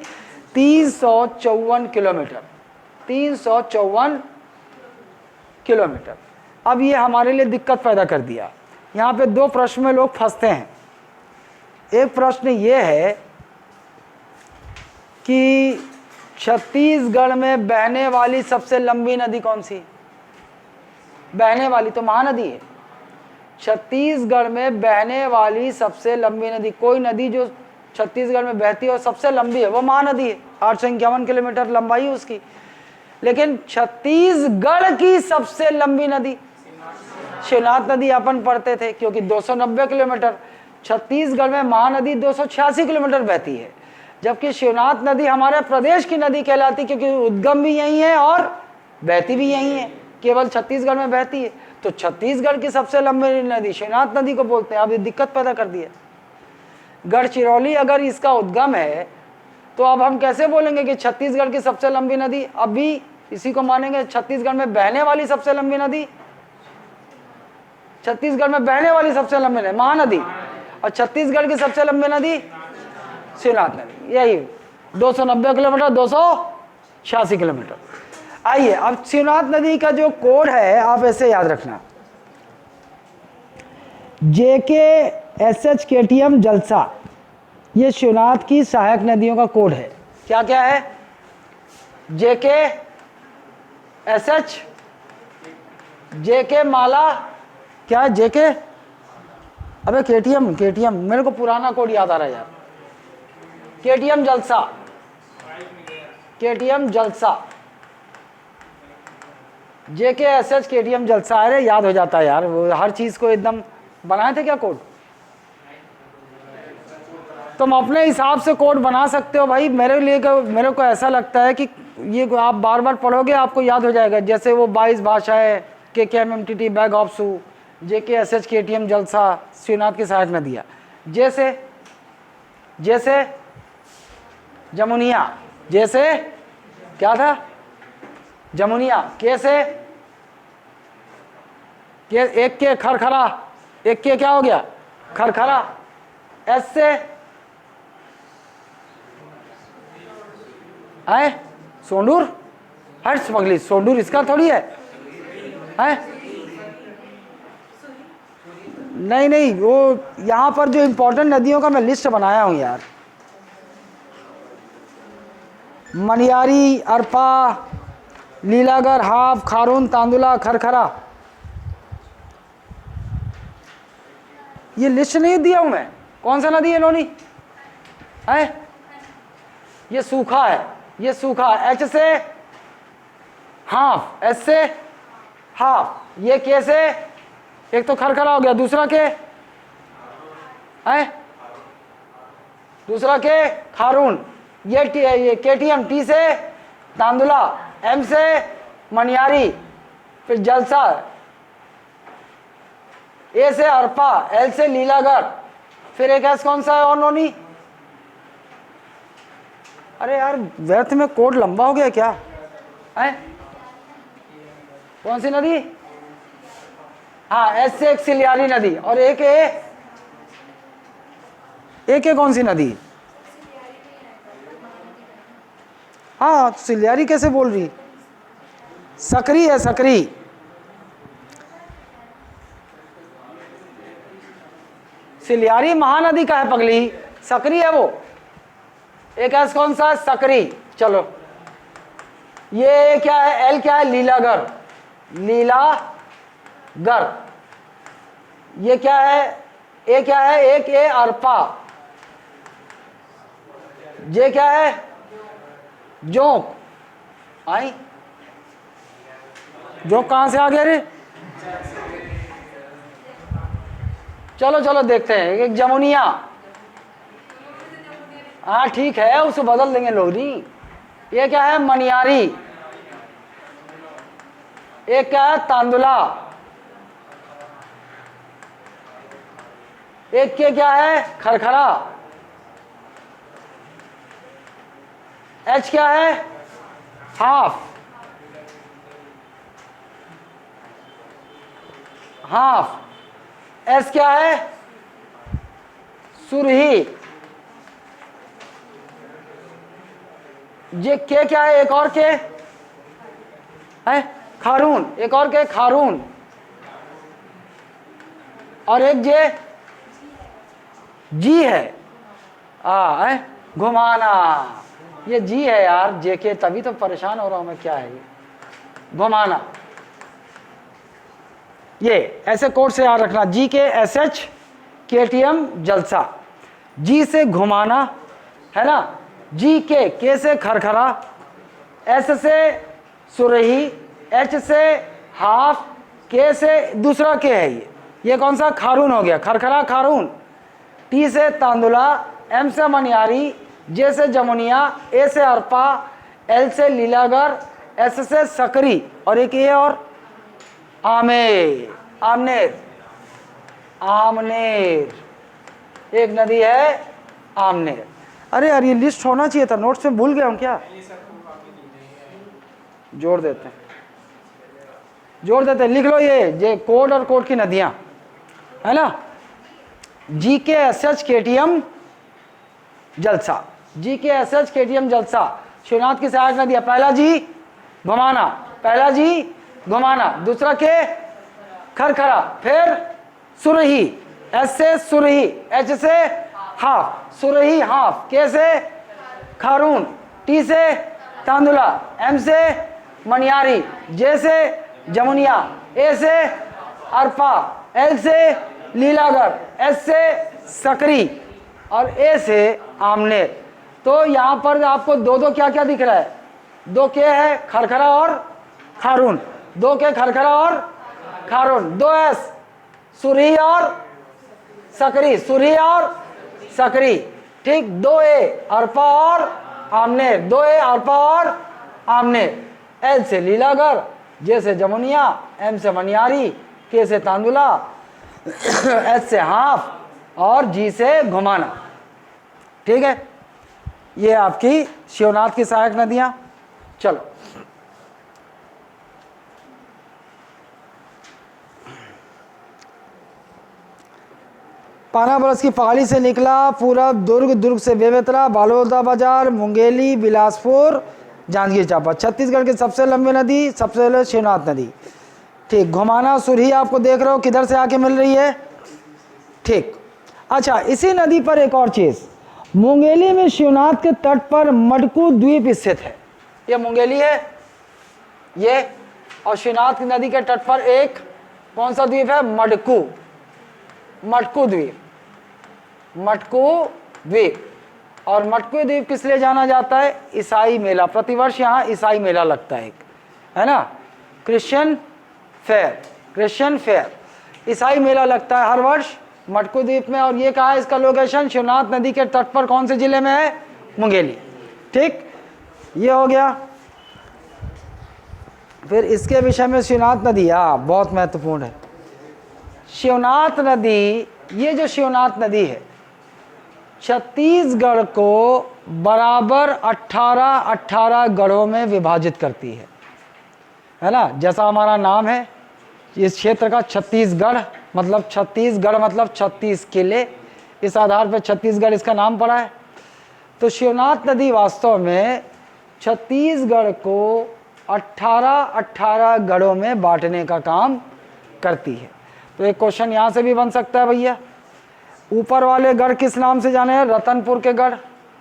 354 किलोमीटर। 354 किलोमीटर। अब ये हमारे लिए दिक्कत पैदा कर दिया। यहाँ पे 2 प्रश्न में लोग फंसते हैं। एक प्रश्न ये है कि छत्तीसगढ़ में बहने वाली सबसे लंबी नदी कौन सी? बहने वाली तो महानदी है। छत्तीसगढ़ में बहने वाली सबसे लंबी नदी, कोई नदी जो छत्तीसगढ़ में बहती है और सबसे लंबी है वो महानदी है। 851 किलोमीटर लंबाई है उसकी। लेकिन छत्तीसगढ़ की सबसे लंबी नदी शिवनाथ नदी अपन पढ़ते थे, क्योंकि 290 किलोमीटर। छत्तीसगढ़ में महानदी 286 किलोमीटर बहती है, जबकि शिवनाथ नदी हमारे प्रदेश की नदी कहलाती है, क्योंकि उद्गम भी यही है और बहती भी यही है, केवल छत्तीसगढ़ में बहती है। तो छत्तीसगढ़ की सबसे लंबी नदी शिवनाथ नदी को बोलते हैं। अब ये दिक्कत पैदा कर दी है। गढ़चिरौली अगर इसका उद्गम है तो अब हम कैसे बोलेंगे कि छत्तीसगढ़ की सबसे लंबी नदी? अभी इसी को मानेंगे। छत्तीसगढ़ में बहने वाली सबसे लंबी नदी, छत्तीसगढ़ में बहने वाली सबसे लंबी नदी महानदी, और छत्तीसगढ़ की सबसे लंबी नदी शिवनाथ नदी। यही 290 किलोमीटर, 286 किलोमीटर। आइए अब शिवनाथ नदी का जो कोड है आप ऐसे याद रखना, JKSHKTM जलसा, ये शिवनाथ की सहायक नदियों का कोड है। क्या क्या है? JKSH, JK माला, क्या है JK? अबे KTM, मेरे को पुराना कोड याद आ रहा है यार। KTM जलसा, KTM जलसा, JKSH KTM जलसा। अरे याद हो जाता है यार, वो हर चीज को एकदम बनाए थे क्या कोड? तुम अपने हिसाब से कोड बना सकते हो भाई। मेरे को ऐसा लगता है कि ये आप बार बार पढ़ोगे आपको याद हो जाएगा। जैसे वो 22 भाषाएं, KKMMTT बैग ऑफ सू, JKSH KTM जलसा, शिवनाथ की सहायक नदियाँ। जैसे जमुनिया, जैसे क्या था? जमुनिया। कैसे? एक के खरखरा, एक के क्या हो गया? खरखरा। एस से है सोंडूर, हट स्मगली, सोंडूर इसका थोड़ी है? नहीं, वो यहाँ पर जो इंपॉर्टेंट नदियों का मैं लिस्ट बनाया हूँ यार। मनियारी, अरपा, लीलागर, हाफ, खारून, तांदुला, खरखरा, ये लिस्ट नहीं दिया हूं मैं। कौन सा नदी है लोनी है? ये सूखा है, ये सूखा। H से हाफ, S से हाफ, ये के से एक तो खरखरा हो गया, दूसरा के है, दूसरा के खारून, ये KTM, T से तांदुला, M से मनियारी, फिर जलसा, A से अरपा, L से लीलागर, फिर एक S कौन सा है और नोनी? अरे यार व्यर्थ में कोड लंबा हो गया क्या है? कौन सी नदी? हाँ, S से एक सिलियारी नदी, और एक कौन सी नदी? हाँ, सिलियारी कैसे बोल रही? सकरी है, सकरी। सिलियारी महानदी का है पगली, सकरी है वो। एक एस कौन सा है? सकरी। चलो ये क्या है? एल क्या है? लीलागर, लीलागर। ये क्या है? ए क्या है? एक ए अरपा। जे क्या है? जोंक। आई जोंक कहां से आ गया रे? चलो देखते हैं। एक जमुनिया, हाँ ठीक है, उसे बदल देंगे लोरी। ये क्या है? मनियारी। एक क्या है? तांदुला। एक के क्या है? खरखरा। H क्या है? Half, half. S क्या है? सुरही। जे के क्या है? एक और के है? खारून। एक और के? खारून। और एक जे जी है, है घुमाना। ये जी है यार, जे के, तभी तो परेशान हो रहा हूं मैं। क्या है ये? घुमाना। ये ऐसे कोड से याद रखना, JKSH KTM जलसा। जी से घुमाना है ना, के से खरखरा, S से सुरही, H से हाफ, के से दूसरा के है ये कौन सा? खारून हो गया, खरखरा खारून। T से तांदुला, M से मनियारी, J से जमुनिया, A से अरपा, L से लीलागर, S से सकरी, और एक ये और आमेर, आमनेर, आमनेर। एक नदी है आमनेर। अरे यार ये लिस्ट होना चाहिए था, नोट्स में भूल गया हूँ क्या? जोड़ देते हैं, लिख लो ये कोड और कोड की नदियां है ना। GKSH KTM जलसा, GKSH KTM जलसा शिवनाथ की सहायक नदियां। पहला जी घुमाना, पहला जी घुमाना, दूसरा के खरखरा, फिर सुरही, S से सुरही, H से हाफ, सुरही हाफ, K से खारून, T से तांदुला, M से मनियारी, J से जमुनिया, A से अरपा, L से लीलागढ़, S से सकरी और A से आमनेर। तो यहां पर आपको दो दो क्या क्या दिख रहा है, दो के है खरखरा और खारून, दो के खरखरा और खारून, दो एस सुरही और सकरी, सुरही और सकरी, ठीक। दो ए अरपा और आमनेर, दो ए अरपा और आमनेर। एल से लीलागढ़, जे से जमुनिया, एम से मनियारी, के से तांदुला, एच से हाफ और जी से घुमाना, ठीक है। ये आपकी शिवनाथ की सहायक नदियां। चलो पाना बरस की पहाड़ी से निकला पूरब दुर्ग, दुर्ग से बेमेतरा, बालोदा बाजार, मुंगेली, बिलासपुर, जांजगीर चांपा। छत्तीसगढ़ की सबसे लंबी नदी, सबसे पहले शिवनाथ नदी, ठीक। घुमाना सुरही आपको देख रहे हो किधर से आके मिल रही है, ठीक। अच्छा, इसी नदी पर एक और चीज, मुंगेली में शिवनाथ के तट पर मटकू द्वीप स्थित है। ये मुंगेली है ये, और शिवनाथ की नदी के तट पर एक कौन सा द्वीप है, मटकू, मटकू द्वीप, मटकू द्वीप। और मटकू द्वीप किस लिए जाना जाता है, ईसाई मेला, प्रतिवर्ष यहाँ ईसाई मेला लगता है एक, है ना, क्रिश्चियन फेयर, क्रिश्चियन फेयर, ईसाई मेला लगता है हर वर्ष मटकू द्वीप में। और ये कहा है इसका लोकेशन, शिवनाथ नदी के तट पर कौन से जिले में है, मुंगेली, ठीक। ये हो गया। फिर इसके विषय में शिवनाथ नदी, हाँ बहुत महत्वपूर्ण है। शिवनाथ नदी, ये जो शिवनाथ नदी है छत्तीसगढ़ को बराबर 18 गढ़ों में विभाजित करती है ना। जैसा हमारा नाम है इस क्षेत्र का छत्तीसगढ़, मतलब छत्तीसगढ़ मतलब 36 किले, इस आधार पर छत्तीसगढ़ इसका नाम पड़ा है। तो शिवनाथ नदी वास्तव में छत्तीसगढ़ को 18 गढ़ों में बांटने का काम करती है। तो एक क्वेश्चन यहाँ से भी बन सकता है भैया, ऊपर वाले गढ़ किस नाम से जाने हैं, रतनपुर के गढ़,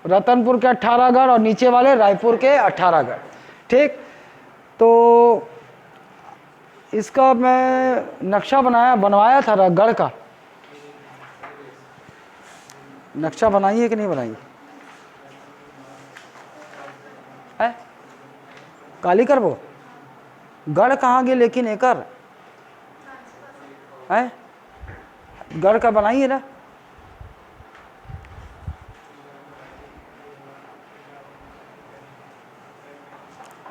रतनपुर के 18 गढ़, और नीचे वाले रायपुर के 18 गढ़, ठीक। तो इसका मैं नक्शा बनवाया था गढ़ का, नक्शा बनाइए कि नहीं बनाइए, काली कर वो गढ़ कहाँ गए, लेकिन एकर है गढ़ का बनाइए ना।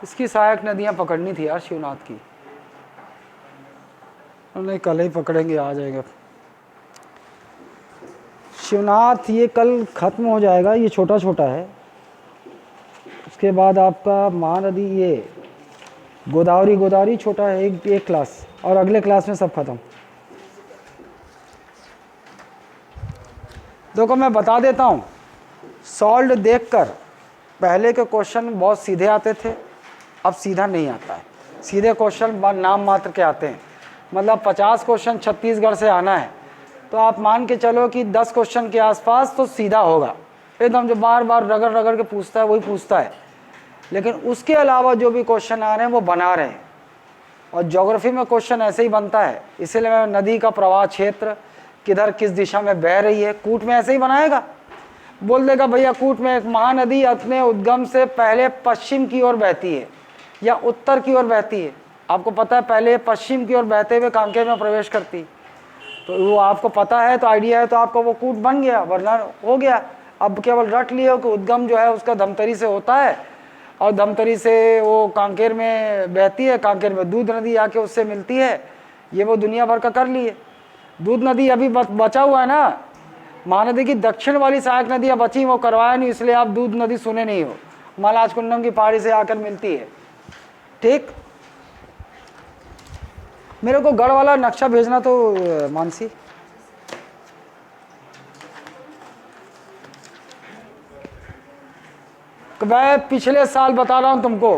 इसकी सहायक नदियां पकड़नी थी यार शिवनाथ की, नहीं कल ही पकड़ेंगे, आ जाएगा शिवनाथ। ये कल खत्म हो जाएगा, ये छोटा छोटा है। उसके बाद आपका महानदी, ये गोदावरी, गोदावरी छोटा है, एक क्लास, और अगले क्लास में सब खत्म। देखो मैं बता देता हूँ, सॉल्व देखकर पहले के क्वेश्चन बहुत सीधे आते थे, अब सीधा नहीं आता है, सीधे क्वेश्चन नाम मात्र के आते हैं। मतलब 50 क्वेश्चन छत्तीसगढ़ से आना है तो आप मान के चलो कि 10 क्वेश्चन के आसपास तो सीधा होगा, एकदम जो बार बार रगड़ रगड़ के पूछता है वही पूछता है। लेकिन उसके अलावा जो भी क्वेश्चन आ रहे हैं वो बना रहे हैं, और ज्योग्राफी में क्वेश्चन ऐसे ही बनता है। इसीलिए नदी का प्रवाह क्षेत्र किधर किस दिशा में बह रही है, कूट में ऐसे ही बनाएगा, बोल देगा भैया कूट में एक महानदी अपने उद्गम से पहले पश्चिम की ओर बहती है या उत्तर की ओर बहती है। आपको पता है पहले पश्चिम की ओर बहते हुए कांकेर में प्रवेश करती, तो वो आपको पता है, तो आइडिया है, तो आपका वो कूट बन गया, वरना हो गया। अब केवल रट लिए हो कि उद्गम जो है उसका धमतरी से होता है, और धमतरी से वो कांकेर में बहती है, कांकेर में दूध नदी आके उससे मिलती है, ये वो दुनिया भर का कर लिए। दूध नदी अभी बचा हुआ है ना, महानदी की दक्षिण वाली सहायक नदियाँ बची, वो करवाया नहीं, इसलिए आप दूध नदी सुने नहीं हो, महाराज कुंडम की पहाड़ी से आकर मिलती है, ठीक, मेरे को गढ़ वाला नक्शा भेजना तो मानसी। मैं पिछले साल बता रहा हूं तुमको,